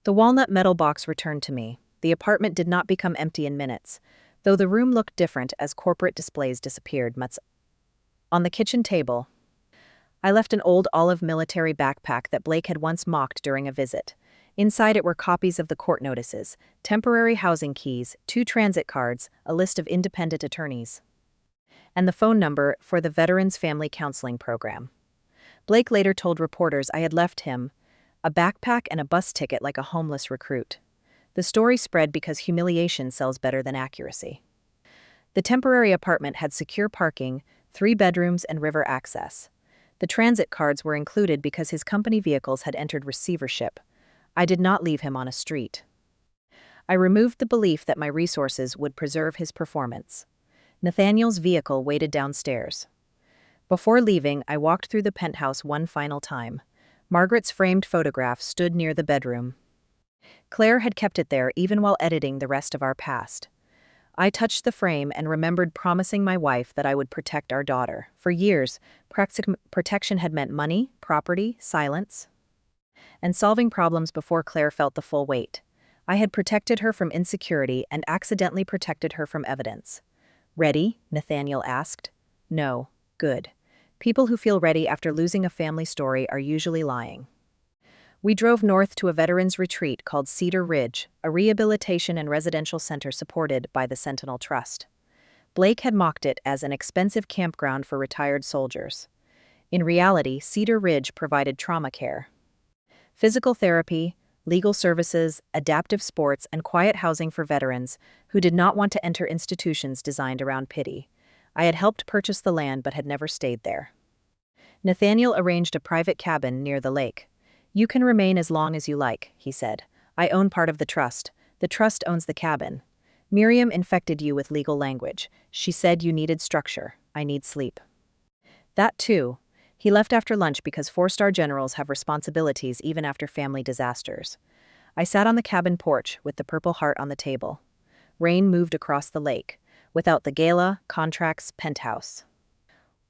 The walnut metal box returned to me. The apartment did not become empty in minutes, though the room looked different as corporate displays disappeared. On the kitchen table, I left an old olive military backpack that Blake had once mocked during a visit. Inside it were copies of the court notices, temporary housing keys, 2 transit cards, a list of independent attorneys, and the phone number for the Veterans Family Counseling Program. Blake later told reporters I had left him a backpack and a bus ticket like a homeless recruit. The story spread because humiliation sells better than accuracy. The temporary apartment had secure parking, 3 bedrooms, and river access. The transit cards were included because his company vehicles had entered receivership. I did not leave him on a street. I removed the belief that my resources would preserve his performance. Nathaniel's vehicle waited downstairs. Before leaving, I walked through the penthouse one final time. Margaret's framed photograph stood near the bedroom. Claire had kept it there even while editing the rest of our past. I touched the frame and remembered promising my wife that I would protect our daughter. For years, protection had meant money, property, silence, and solving problems before Claire felt the full weight. I had protected her from insecurity and accidentally protected her from evidence. "Ready?" Nathaniel asked. "No." "Good. People who feel ready after losing a family story are usually lying." We drove north to a veterans retreat called Cedar Ridge, a rehabilitation and residential center supported by the Sentinel Trust. Blake had mocked it as an expensive campground for retired soldiers. In reality, Cedar Ridge provided trauma care, physical therapy, legal services, adaptive sports, and quiet housing for veterans who did not want to enter institutions designed around pity. I had helped purchase the land but had never stayed there. Nathaniel arranged a private cabin near the lake. "You can remain as long as you like," he said. "I own part of the trust. The trust owns the cabin." Miriam infected you with legal language. She said you needed structure. I need sleep. That too. He left after lunch because 4-star generals have responsibilities even after family disasters. I sat on the cabin porch with the Purple Heart on the table. Rain moved across the lake. Without the gala, contracts, penthouse,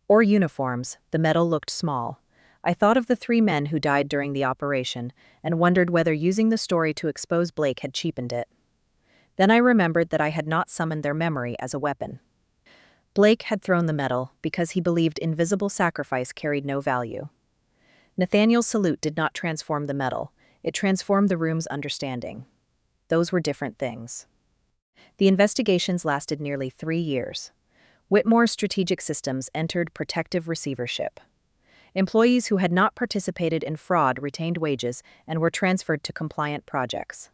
or uniforms, the medal looked small. I thought of the 3 men who died during the operation and wondered whether using the story to expose Blake had cheapened it. Then I remembered that I had not summoned their memory as a weapon. Blake had thrown the medal because he believed invisible sacrifice carried no value. Nathaniel's salute did not transform the medal, it transformed the room's understanding. Those were different things. The investigations lasted nearly 3 years. Whitmore Strategic Systems entered protective receivership. Employees who had not participated in fraud retained wages and were transferred to compliant projects.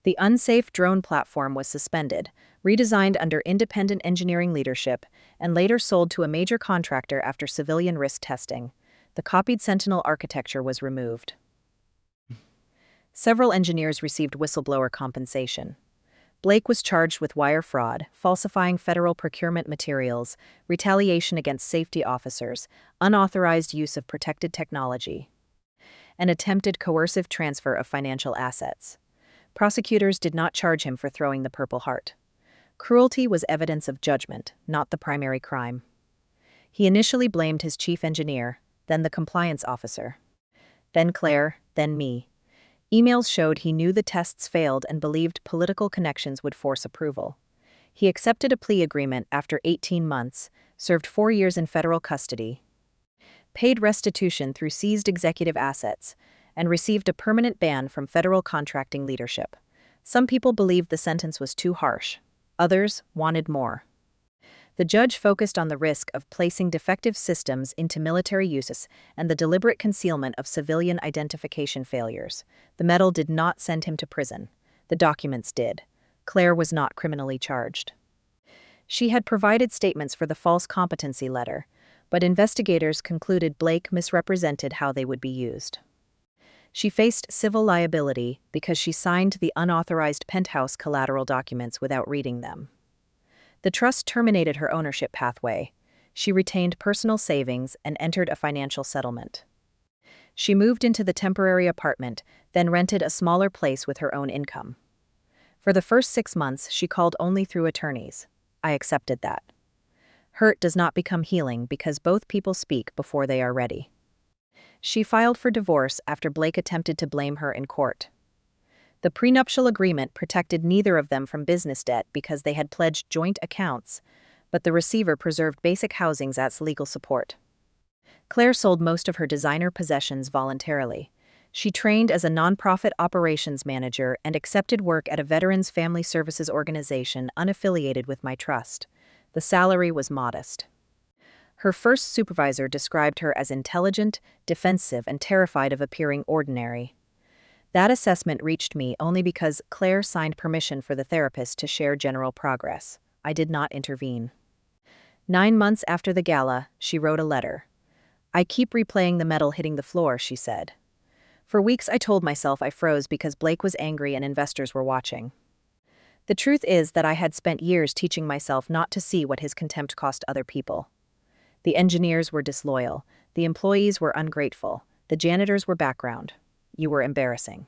The unsafe drone platform was suspended, redesigned under independent engineering leadership, and later sold to a major contractor after civilian risk testing. The copied Sentinel architecture was removed. Several engineers received whistleblower compensation. Blake was charged with wire fraud, falsifying federal procurement materials, retaliation against safety officers, unauthorized use of protected technology, and attempted coercive transfer of financial assets. Prosecutors did not charge him for throwing the Purple Heart. Cruelty was evidence of judgment, not the primary crime. He initially blamed his chief engineer, then the compliance officer, then Claire, then me. Emails showed he knew the tests failed and believed political connections would force approval. He accepted a plea agreement after 18 months, served 4 years in federal custody, paid restitution through seized executive assets, and received a permanent ban from federal contracting leadership. Some people believed the sentence was too harsh. Others wanted more. The judge focused on the risk of placing defective systems into military uses and the deliberate concealment of civilian identification failures. The medal did not send him to prison. The documents did. Claire was not criminally charged. She had provided statements for the false competency letter, but investigators concluded Blake misrepresented how they would be used. She faced civil liability because she signed the unauthorized penthouse collateral documents without reading them. The trust terminated her ownership pathway. She retained personal savings and entered a financial settlement. She moved into the temporary apartment, then rented a smaller place with her own income. For the first 6 months, she called only through attorneys. I accepted that. Hurt does not become healing because both people speak before they are ready. She filed for divorce after Blake attempted to blame her in court. The prenuptial agreement protected neither of them from business debt because they had pledged joint accounts, but the receiver preserved basic housings as legal support. Claire sold most of her designer possessions voluntarily. She trained as a nonprofit operations manager and accepted work at a veterans family services organization unaffiliated with my trust. The salary was modest. Her first supervisor described her as intelligent, defensive, and terrified of appearing ordinary. That assessment reached me only because Claire signed permission for the therapist to share general progress. I did not intervene. 9 months after the gala, she wrote a letter. "I keep replaying the metal hitting the floor," she said. "For weeks I told myself I froze because Blake was angry and investors were watching. The truth is that I had spent years teaching myself not to see what his contempt cost other people. The engineers were disloyal, the employees were ungrateful, the janitors were background. You were embarrassing."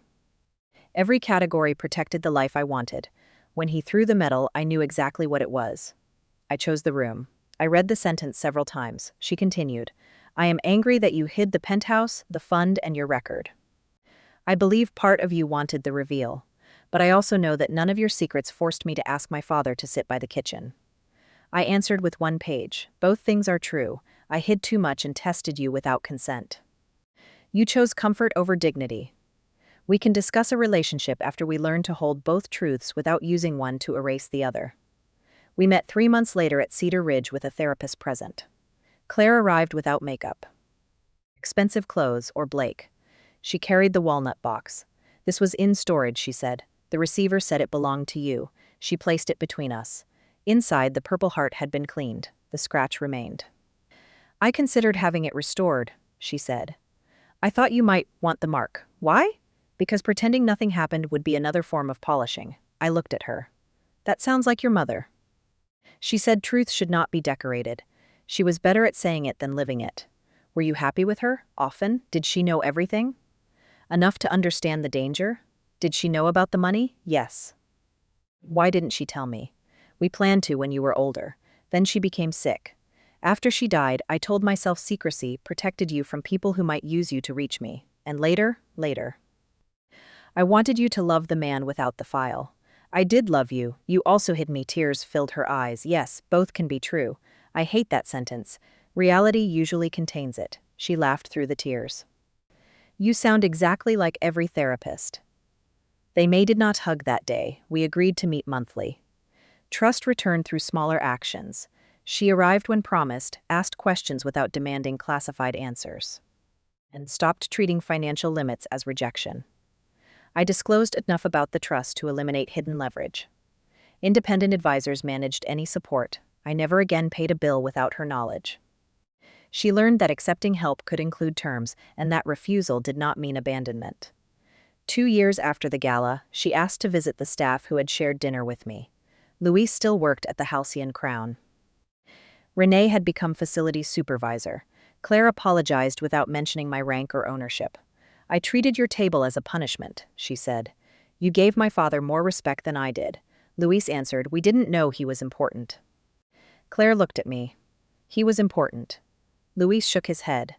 Every category protected the life I wanted. When he threw the metal, I knew exactly what it was. I chose the room. I read the sentence several times. She continued, "I am angry that you hid the penthouse, the fund, and your record. I believe part of you wanted the reveal, but I also know that none of your secrets forced me to ask my father to sit by the kitchen." I answered with 1 page, "Both things are true. I hid too much and tested you without consent. You chose comfort over dignity. We can discuss a relationship after we learn to hold both truths without using one to erase the other." We met 3 months later at Cedar Ridge with a therapist present. Claire arrived without makeup. Expensive clothes, or Blake. She carried the walnut box. "This was in storage," she said. "The receiver said it belonged to you. She placed it between us." Inside, the Purple Heart had been cleaned. The scratch remained. "I considered having it restored," she said. "I thought you might want the mark. Why? Because pretending nothing happened would be another form of polishing." I looked at her. "That sounds like your mother." She said truth should not be decorated. She was better at saying it than living it. "Were you happy with her? Often? Did she know everything? Enough to understand the danger? Did she know about the money? Yes." "Why didn't she tell me?" "We planned to when you were older. Then she became sick. After she died, I told myself secrecy protected you from people who might use you to reach me. And later. I wanted you to love the man without the file. I did love you. You also hid me." Tears filled her eyes. "Yes, both can be true. I hate that sentence. Reality usually contains it." She laughed through the tears. "You sound exactly like every therapist." They did not hug that day. We agreed to meet monthly. Trust returned through smaller actions. She arrived when promised, asked questions without demanding classified answers, and stopped treating financial limits as rejection. I disclosed enough about the trust to eliminate hidden leverage. Independent advisors managed any support. I never again paid a bill without her knowledge. She learned that accepting help could include terms, and that refusal did not mean abandonment. 2 years after the gala, she asked to visit the staff who had shared dinner with me. Luis still worked at the Halcyon Crown. Renee had become facilities supervisor. Claire apologized without mentioning my rank or ownership. "I treated your table as a punishment," she said. "You gave my father more respect than I did." Luis answered, "We didn't know he was important." Claire looked at me. "He was important." Luis shook his head.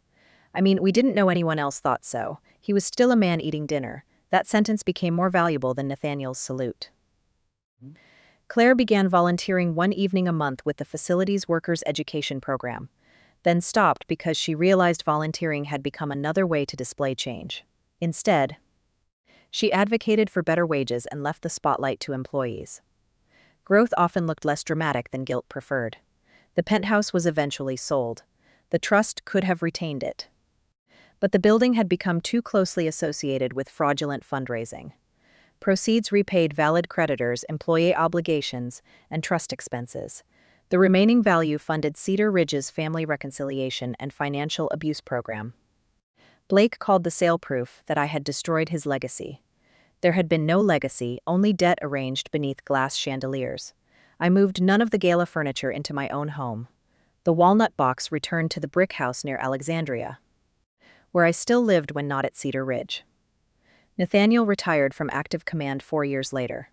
"I mean, we didn't know anyone else thought so. He was still a man eating dinner." That sentence became more valuable than Nathaniel's salute. Claire began volunteering 1 evening a month with the Facilities Workers Education Program, then stopped because she realized volunteering had become another way to display change. Instead, she advocated for better wages and left the spotlight to employees. Growth often looked less dramatic than guilt preferred. The penthouse was eventually sold. The trust could have retained it. But the building had become too closely associated with fraudulent fundraising. Proceeds repaid valid creditors, employee obligations, and trust expenses. The remaining value funded Cedar Ridge's family reconciliation and financial abuse program. Blake called the sale proof that I had destroyed his legacy. There had been no legacy, only debt arranged beneath glass chandeliers. I moved none of the gala furniture into my own home. The walnut box returned to the brick house near Alexandria, where I still lived when not at Cedar Ridge. Nathaniel retired from active command 4 years later.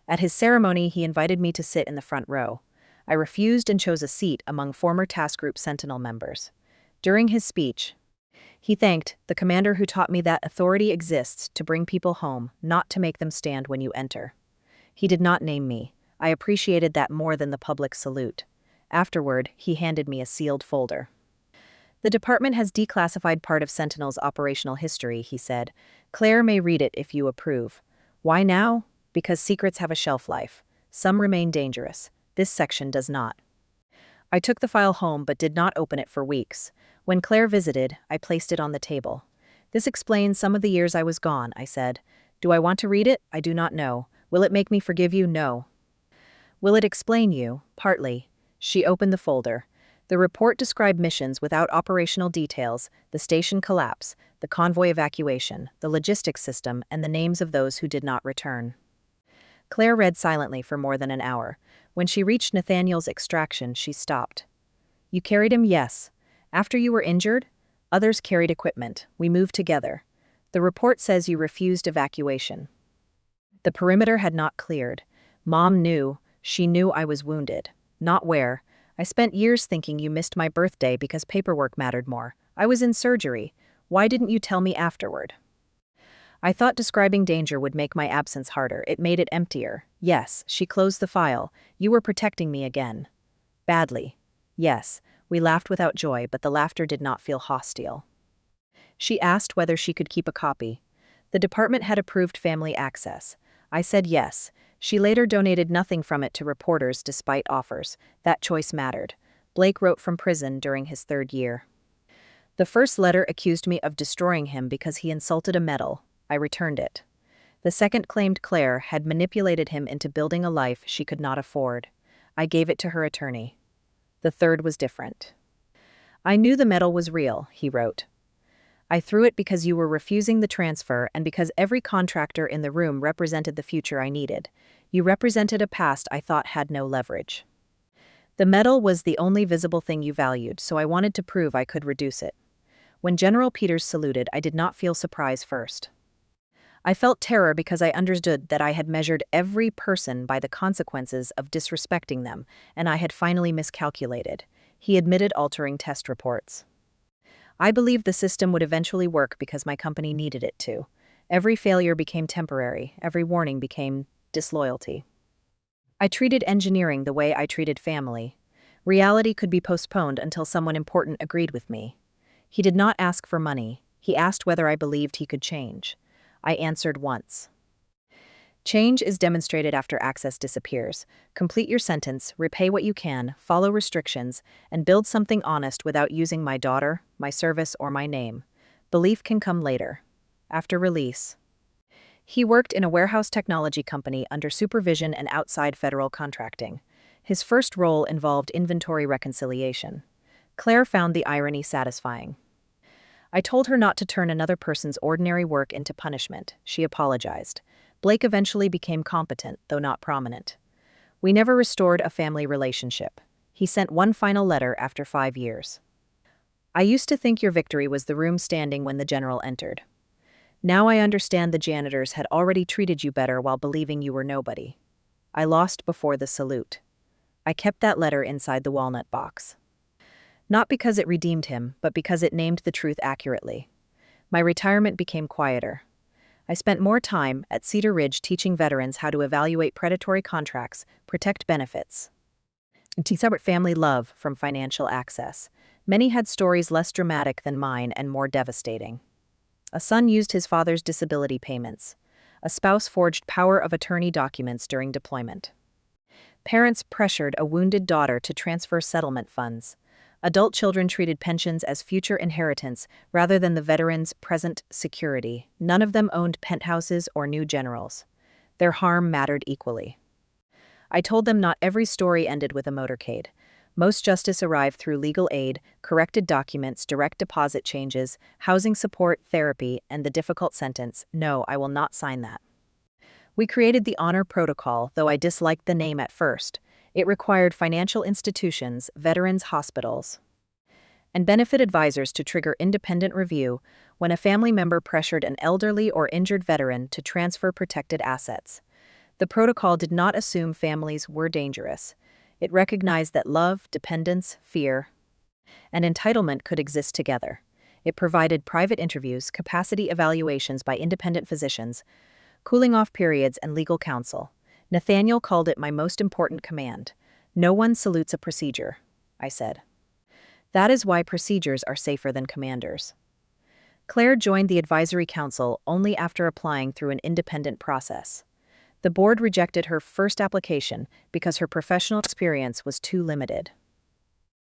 At his ceremony, he invited me to sit in the front row. I refused and chose a seat among former task group Sentinel members. During his speech, he thanked the commander who taught me that authority exists to bring people home, not to make them stand when you enter. He did not name me. I appreciated that more than the public salute. Afterward, he handed me a sealed folder. The department has declassified part of Sentinel's operational history, he said. Claire may read it if you approve. Why now? Because secrets have a shelf life. Some remain dangerous. This section does not. I took the file home but did not open it for weeks. When Claire visited, I placed it on the table. This explains some of the years I was gone, I said. Do I want to read it? I do not know. Will it make me forgive you? No. Will it explain you? Partly. She opened the folder. The report described missions without operational details, the station collapse, the convoy evacuation, the logistics system, and the names of those who did not return. Claire read silently for more than an hour. When she reached Nathaniel's extraction, she stopped. You carried him? Yes. After you were injured? Others carried equipment. We moved together. The report says you refused evacuation. The perimeter had not cleared. Mom knew. She knew I was wounded. Not where. I spent years thinking you missed my birthday because paperwork mattered more. I was in surgery. Why didn't you tell me afterward? I thought describing danger would make my absence harder. It made it emptier. Yes, she closed the file. You were protecting me again. Badly. Yes, we laughed without joy, but the laughter did not feel hostile. She asked whether she could keep a copy. The department had approved family access. I said yes. She later donated nothing from it to reporters despite offers. That choice mattered. Blake wrote from prison during his 3rd year. The first letter accused me of destroying him because he insulted a medal. I returned it. The second claimed Claire had manipulated him into building a life she could not afford. I gave it to her attorney. The third was different. I knew the medal was real, he wrote. I threw it because you were refusing the transfer and because every contractor in the room represented the future I needed. You represented a past I thought had no leverage. The medal was the only visible thing you valued, so I wanted to prove I could reduce it. When General Peters saluted, I did not feel surprise first. I felt terror because I understood that I had measured every person by the consequences of disrespecting them, and I had finally miscalculated. He admitted altering test reports. I believed the system would eventually work because my company needed it to. Every failure became temporary, every warning became disloyalty. I treated engineering the way I treated family. Reality could be postponed until someone important agreed with me. He did not ask for money. He asked whether I believed he could change. I answered once. Change is demonstrated after access disappears. Complete your sentence, repay what you can, follow restrictions, and build something honest without using my daughter, my service, or my name. Belief can come later. After release. He worked in a warehouse technology company under supervision and outside federal contracting. His first role involved inventory reconciliation. Claire found the irony satisfying. I told her not to turn another person's ordinary work into punishment. She apologized. Blake eventually became competent, though not prominent. We never restored a family relationship. He sent one final letter after 5 years. I used to think your victory was the room standing when the general entered. Now I understand the janitors had already treated you better while believing you were nobody. I lost before the salute. I kept that letter inside the walnut box. Not because it redeemed him, but because it named the truth accurately. My retirement became quieter. I spent more time at Cedar Ridge teaching veterans how to evaluate predatory contracts, protect benefits, and separate family love from financial access. Many had stories less dramatic than mine and more devastating. A son used his father's disability payments. A spouse forged power of attorney documents during deployment. Parents pressured a wounded daughter to transfer settlement funds. Adult children treated pensions as future inheritance rather than the veterans' present security. None of them owned penthouses or knew generals. Their harm mattered equally. I told them not every story ended with a motorcade. Most justice arrived through legal aid, corrected documents, direct deposit changes, housing support, therapy, and the difficult sentence, "No, I will not sign that." We created the honor protocol, though I disliked the name at first. It required financial institutions, veterans' hospitals, and benefit advisors to trigger independent review when a family member pressured an elderly or injured veteran to transfer protected assets. The protocol did not assume families were dangerous. It recognized that love, dependence, fear, and entitlement could exist together. It provided private interviews, capacity evaluations by independent physicians, cooling-off periods, and legal counsel. Nathaniel called it my most important command. No one salutes a procedure, I said. That is why procedures are safer than commanders. Claire joined the advisory council only after applying through an independent process. The board rejected her first application because her professional experience was too limited.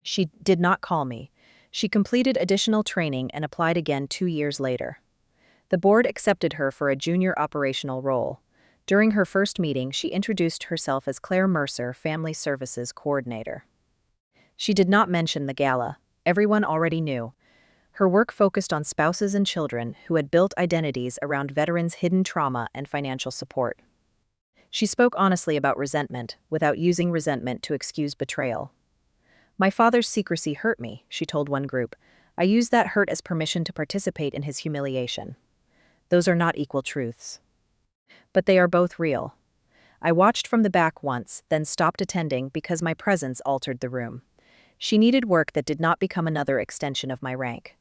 She did not call me. She completed additional training and applied again 2 years later. The board accepted her for a junior operational role. During her first meeting, she introduced herself as Claire Mercer, Family Services Coordinator. She did not mention the gala. Everyone already knew. Her work focused on spouses and children who had built identities around veterans' hidden trauma and financial support. She spoke honestly about resentment, without using resentment to excuse betrayal. "My father's secrecy hurt me," she told one group. "I used that hurt as permission to participate in his humiliation." Those are not equal truths. But they are both real. I watched from the back once, then stopped attending because my presence altered the room. She needed work that did not become another extension of my rank.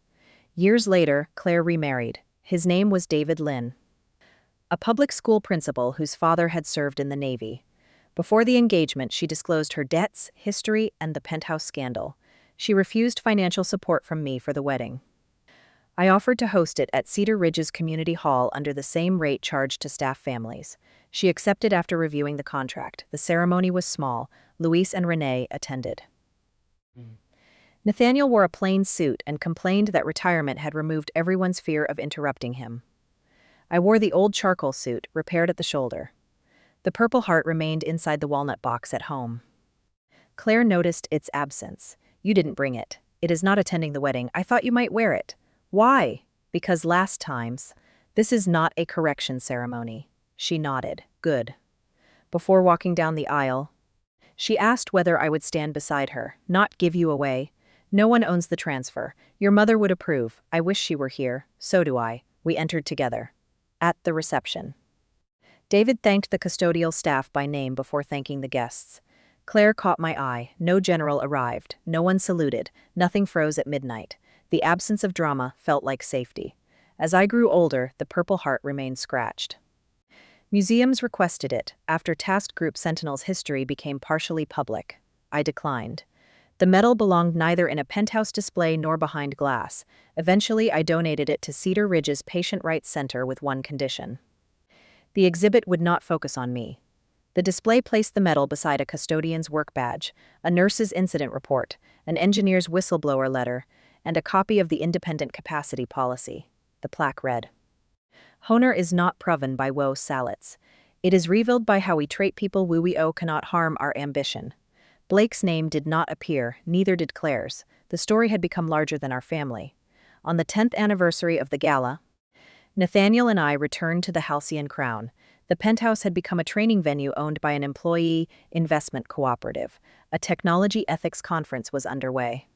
Years later, Claire remarried. His name was David Lynn, a public school principal whose father had served in the Navy. Before the engagement, she disclosed her debts, history, and the penthouse scandal. She refused financial support from me for the wedding. I offered to host it at Cedar Ridge's community hall under the same rate charged to staff families. She accepted after reviewing the contract. The ceremony was small. Luis and Renee attended. Nathaniel wore a plain suit and complained that retirement had removed everyone's fear of interrupting him. I wore the old charcoal suit, repaired at the shoulder. The Purple Heart remained inside the walnut box at home. Claire noticed its absence. "You didn't bring it. It is not attending the wedding. I thought you might wear it." "Why?" "Because last times. This is not a correction ceremony." She nodded. "Good." Before walking down the aisle, she asked whether I would stand beside her, not give you away. "No one owns the transfer. Your mother would approve. I wish she were here. So do I." We entered together. At the reception, David thanked the custodial staff by name before thanking the guests. Claire caught my eye. No general arrived. No one saluted. Nothing froze at midnight. The absence of drama felt like safety. As I grew older, the Purple Heart remained scratched. Museums requested it. After task group Sentinel's history became partially public, I declined. The medal belonged neither in a penthouse display nor behind glass. Eventually, I donated it to Cedar Ridge's Patient Rights Center with one condition. The exhibit would not focus on me. The display placed the medal beside a custodian's work badge, a nurse's incident report, an engineer's whistleblower letter, and a copy of the independent capacity policy. The plaque read, "Honor is not proven by woe salets. It is revealed by how we treat people who we owe cannot harm our ambition." Blake's name did not appear, neither did Claire's. The story had become larger than our family. On the 10th anniversary of the gala, Nathaniel and I returned to the Halcyon Crown. The penthouse had become a training venue owned by an employee investment cooperative. A technology ethics conference was underway.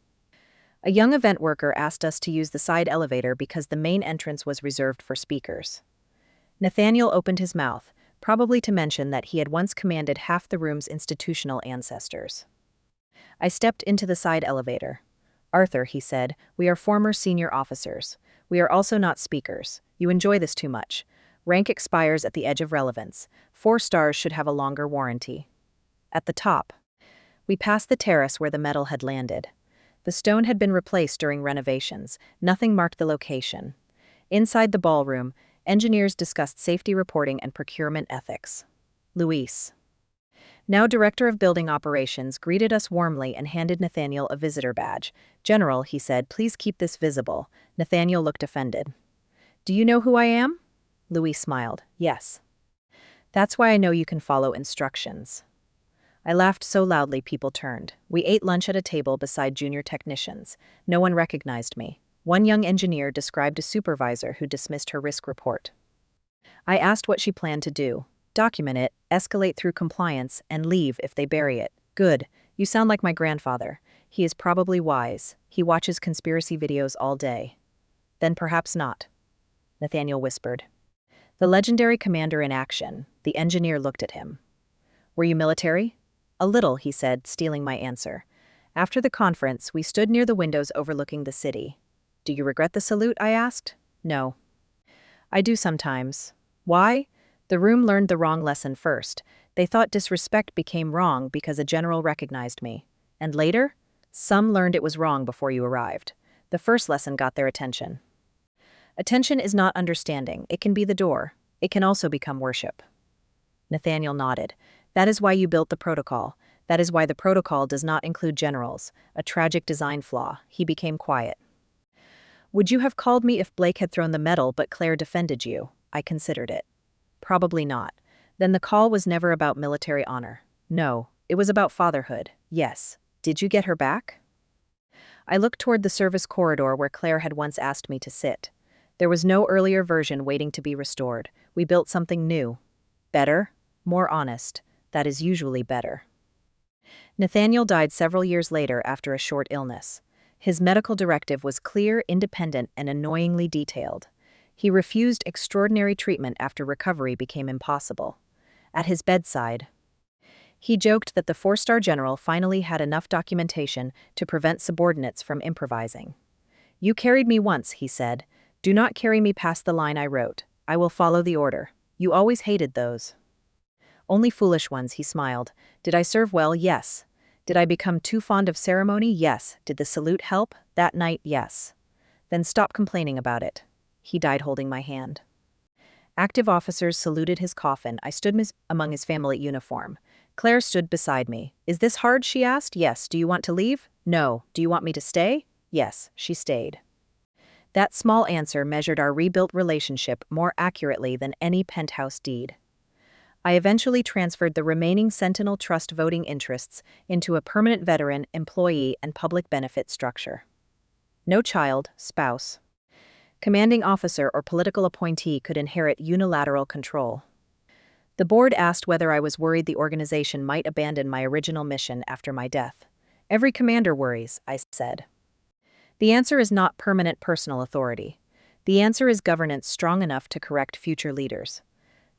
A young event worker asked us to use the side elevator because the main entrance was reserved for speakers. Nathaniel opened his mouth, probably to mention that he had once commanded half the room's institutional ancestors. I stepped into the side elevator. "Arthur," he said, "we are former senior officers. We are also not speakers. You enjoy this too much. Rank expires at the edge of relevance. 4 stars should have a longer warranty." At the top, we passed the terrace where the medal had landed. The stone had been replaced during renovations. Nothing marked the location. Inside the ballroom, engineers discussed safety reporting and procurement ethics. Luis, now director of building operations, greeted us warmly and handed Nathaniel a visitor badge. "General," he said, "please keep this visible." Nathaniel looked offended. "Do you know who I am?" Luis smiled. "Yes. That's why I know you can follow instructions." I laughed so loudly people turned. We ate lunch at a table beside junior technicians. No one recognized me. One young engineer described a supervisor who dismissed her risk report. I asked what she planned to do. "Document it, escalate through compliance, and leave if they bury it." "Good. You sound like my grandfather. He is probably wise. He watches conspiracy videos all day." "Then perhaps not," Nathaniel whispered. "The legendary commander in action." The engineer looked at him. "Were you military?" "A little," he said, stealing my answer. After the conference, we stood near the windows overlooking the city. "Do you regret the salute?" I asked. "No. I do sometimes." "Why?" The room learned the wrong lesson first. They thought disrespect became wrong because a general recognized me. And later? Some learned it was wrong before you arrived. The first lesson got their attention. Attention is not understanding. It can be the door. It can also become worship. Nathaniel nodded. That is why you built the protocol. That is why the protocol does not include generals. A tragic design flaw. He became quiet. Would you have called me if Blake had thrown the medal but Claire defended you? I considered it. Probably not. Then the call was never about military honor. No, it was about fatherhood. Yes. Did you get her back? I looked toward the service corridor where Claire had once asked me to sit. There was no earlier version waiting to be restored. We built something new. Better, more honest. That is usually better. Nathaniel died several years later after a short illness. His medical directive was clear, independent, and annoyingly detailed. He refused extraordinary treatment after recovery became impossible. At his bedside, he joked that the four-star general finally had enough documentation to prevent subordinates from improvising. You carried me once, he said. Do not carry me past the line I wrote. I will follow the order. You always hated those. Only foolish ones, he smiled. Did I serve well? Yes. Did I become too fond of ceremony? Yes. Did the salute help? That night, yes. Then stop complaining about it. He died holding my hand. Active officers saluted his coffin. I stood among his family uniform. Claire stood beside me. Is this hard? She asked. Yes. Do you want to leave? No. Do you want me to stay? Yes. She stayed. That small answer measured our rebuilt relationship more accurately than any penthouse deed. I eventually transferred the remaining Sentinel Trust voting interests into a permanent veteran, employee, and public benefit structure. No child, spouse, commanding officer, or political appointee could inherit unilateral control. The board asked whether I was worried the organization might abandon my original mission after my death. Every commander worries, I said. The answer is not permanent personal authority. The answer is governance strong enough to correct future leaders.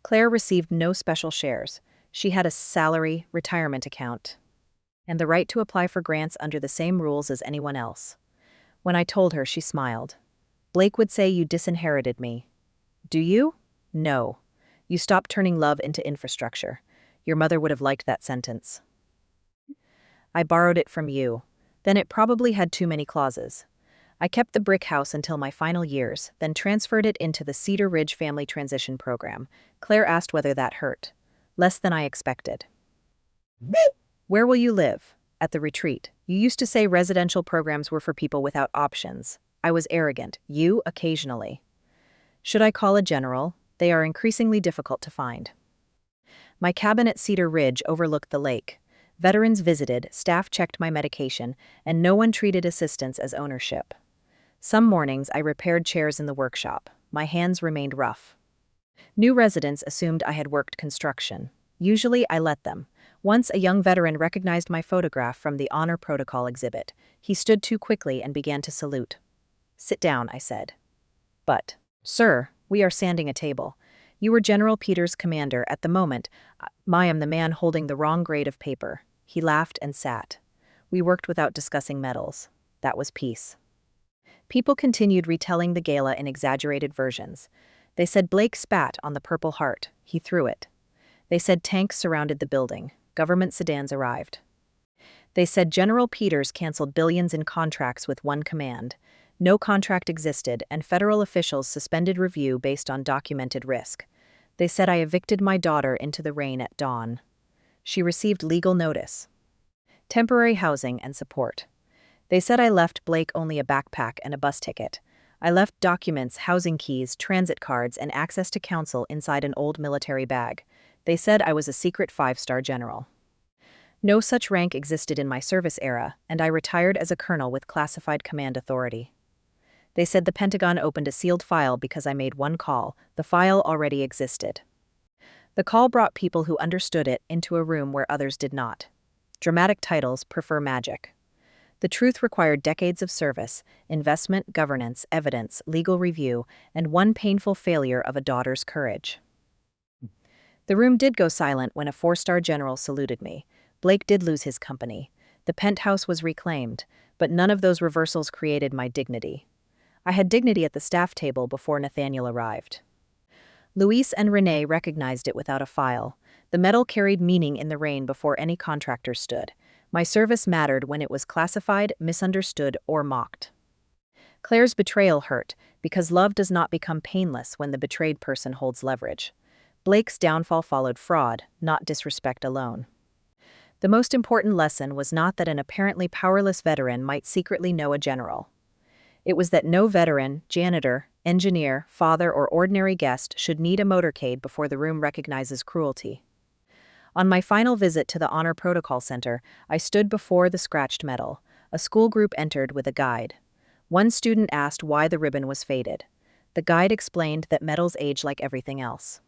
Claire received no special shares. She had a salary, retirement account, and the right to apply for grants under the same rules as anyone else. When I told her, she smiled. Blake would say you disinherited me. Do you? No. You stopped turning love into infrastructure. Your mother would have liked that sentence. I borrowed it from you. Then it probably had too many clauses. I kept the brick house until my final years, then transferred it into the Cedar Ridge Family Transition Program. Claire asked whether that hurt. Less than I expected. Where will you live? At the retreat. You used to say residential programs were for people without options. I was arrogant. You, occasionally. Should I call a general? They are increasingly difficult to find. My cabin at Cedar Ridge overlooked the lake. Veterans visited, staff checked my medication, and no one treated assistance as ownership. Some mornings I repaired chairs in the workshop. My hands remained rough. New residents assumed I had worked construction. Usually I let them. Once a young veteran recognized my photograph from the honor protocol exhibit. He stood too quickly and began to salute. Sit down, I said. But, sir, we are sanding a table. You were General Peters' commander at the moment. I am the man holding the wrong grade of paper. He laughed and sat. We worked without discussing medals. That was peace. People continued retelling the gala in exaggerated versions. They said Blake spat on the Purple Heart. He threw it. They said tanks surrounded the building. Government sedans arrived. They said General Peters canceled billions in contracts with one command. No contract existed, and federal officials suspended review based on documented risk. They said I evicted my daughter into the rain at dawn. She received legal notice, temporary housing, and support. They said I left Blake only a backpack and a bus ticket. I left documents, housing keys, transit cards, and access to counsel inside an old military bag. They said I was a secret 5-star general. No such rank existed in my service era, and I retired as a colonel with classified command authority. They said the Pentagon opened a sealed file because I made one call. The file already existed. The call brought people who understood it into a room where others did not. Dramatic titles prefer magic. The truth required decades of service, investment, governance, evidence, legal review, and one painful failure of a daughter's courage. The room did go silent when a 4-star general saluted me. Blake did lose his company. The penthouse was reclaimed, but none of those reversals created my dignity. I had dignity at the staff table before Nathaniel arrived. Luis and Renee recognized it without a file. The medal carried meaning in the rain before any contractor stood. My service mattered when it was classified, misunderstood, or mocked. Claire's betrayal hurt, because love does not become painless when the betrayed person holds leverage. Blake's downfall followed fraud, not disrespect alone. The most important lesson was not that an apparently powerless veteran might secretly know a general. It was that no veteran, janitor, engineer, father, or ordinary guest should need a motorcade before the room recognizes cruelty. On my final visit to the Honor Protocol Center, I stood before the scratched medal. A school group entered with a guide. One student asked why the ribbon was faded. The guide explained that medals age like everything else.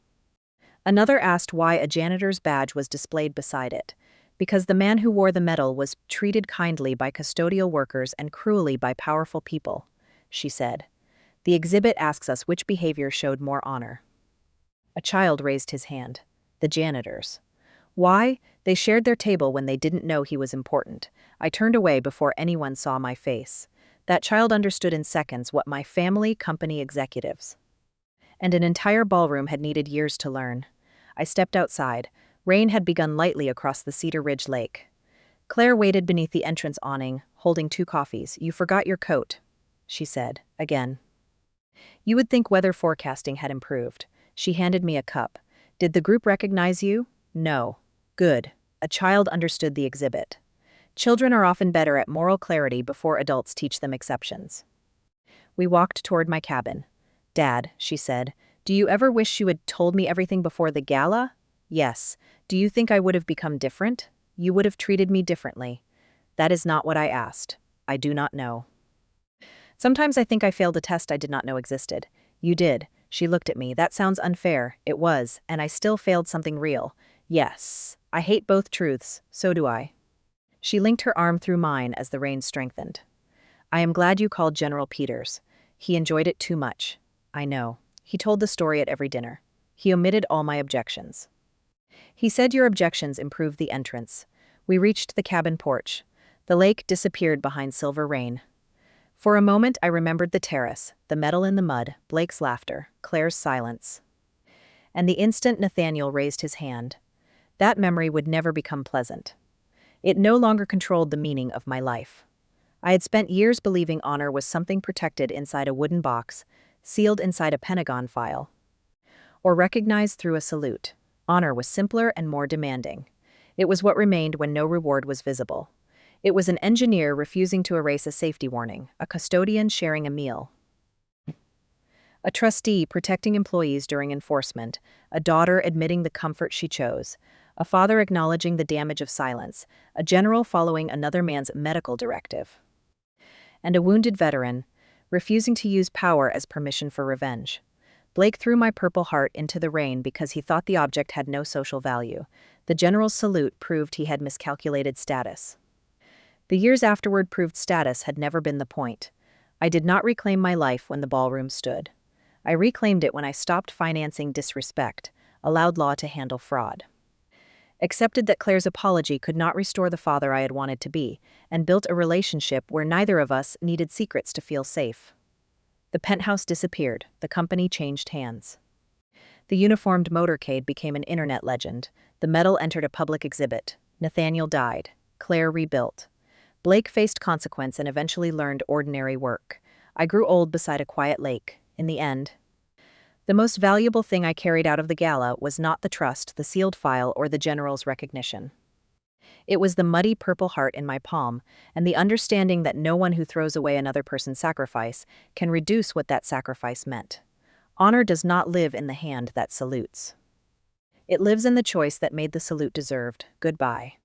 Another asked why a janitor's badge was displayed beside it. Because the man who wore the medal was treated kindly by custodial workers and cruelly by powerful people, she said. The exhibit asks us which behavior showed more honor. A child raised his hand. The janitors. Why? They shared their table when they didn't know he was important. I turned away before anyone saw my face. That child understood in seconds what my family, company, executives. And an entire ballroom had needed years to learn. I stepped outside. Rain had begun lightly across the Cedar Ridge Lake. Claire waited beneath the entrance awning, holding 2 coffees. You forgot your coat, she said, again. You would think weather forecasting had improved. She handed me a cup. Did the group recognize you? No. Good. A child understood the exhibit. Children are often better at moral clarity before adults teach them exceptions. We walked toward my cabin. Dad, she said, do you ever wish you had told me everything before the gala? Yes. Do you think I would have become different? You would have treated me differently. That is not what I asked. I do not know. Sometimes I think I failed a test I did not know existed. You did. She looked at me. That sounds unfair. It was, and I still failed something real. Yes. I hate both truths. So do I. She linked her arm through mine as the rain strengthened. I am glad you called General Peters. He enjoyed it too much. I know. He told the story at every dinner. He omitted all my objections. He said your objections improved the entrance. We reached the cabin porch. The lake disappeared behind silver rain. For a moment I remembered the terrace, the metal in the mud, Blake's laughter, Claire's silence. And the instant Nathaniel raised his hand, that memory would never become pleasant. It no longer controlled the meaning of my life. I had spent years believing honor was something protected inside a wooden box, sealed inside a Pentagon file, or recognized through a salute. Honor was simpler and more demanding. It was what remained when no reward was visible. It was an engineer refusing to erase a safety warning, a custodian sharing a meal, a trustee protecting employees during enforcement, a daughter admitting the comfort she chose, a father acknowledging the damage of silence, a general following another man's medical directive, and a wounded veteran refusing to use power as permission for revenge. Blake threw my Purple Heart into the rain because he thought the object had no social value. The general's salute proved he had miscalculated status. The years afterward proved status had never been the point. I did not reclaim my life when the ballroom stood. I reclaimed it when I stopped financing disrespect, allowed law to handle fraud, accepted that Claire's apology could not restore the father I had wanted to be, and built a relationship where neither of us needed secrets to feel safe. The penthouse disappeared. The company changed hands. The uniformed motorcade became an internet legend. The medal entered a public exhibit. Nathaniel died. Claire rebuilt. Blake faced consequence and eventually learned ordinary work. I grew old beside a quiet lake. In the end, the most valuable thing I carried out of the gala was not the trust, the sealed file, or the general's recognition. It was the muddy Purple Heart in my palm, and the understanding that no one who throws away another person's sacrifice can reduce what that sacrifice meant. Honor does not live in the hand that salutes. It lives in the choice that made the salute deserved. Goodbye.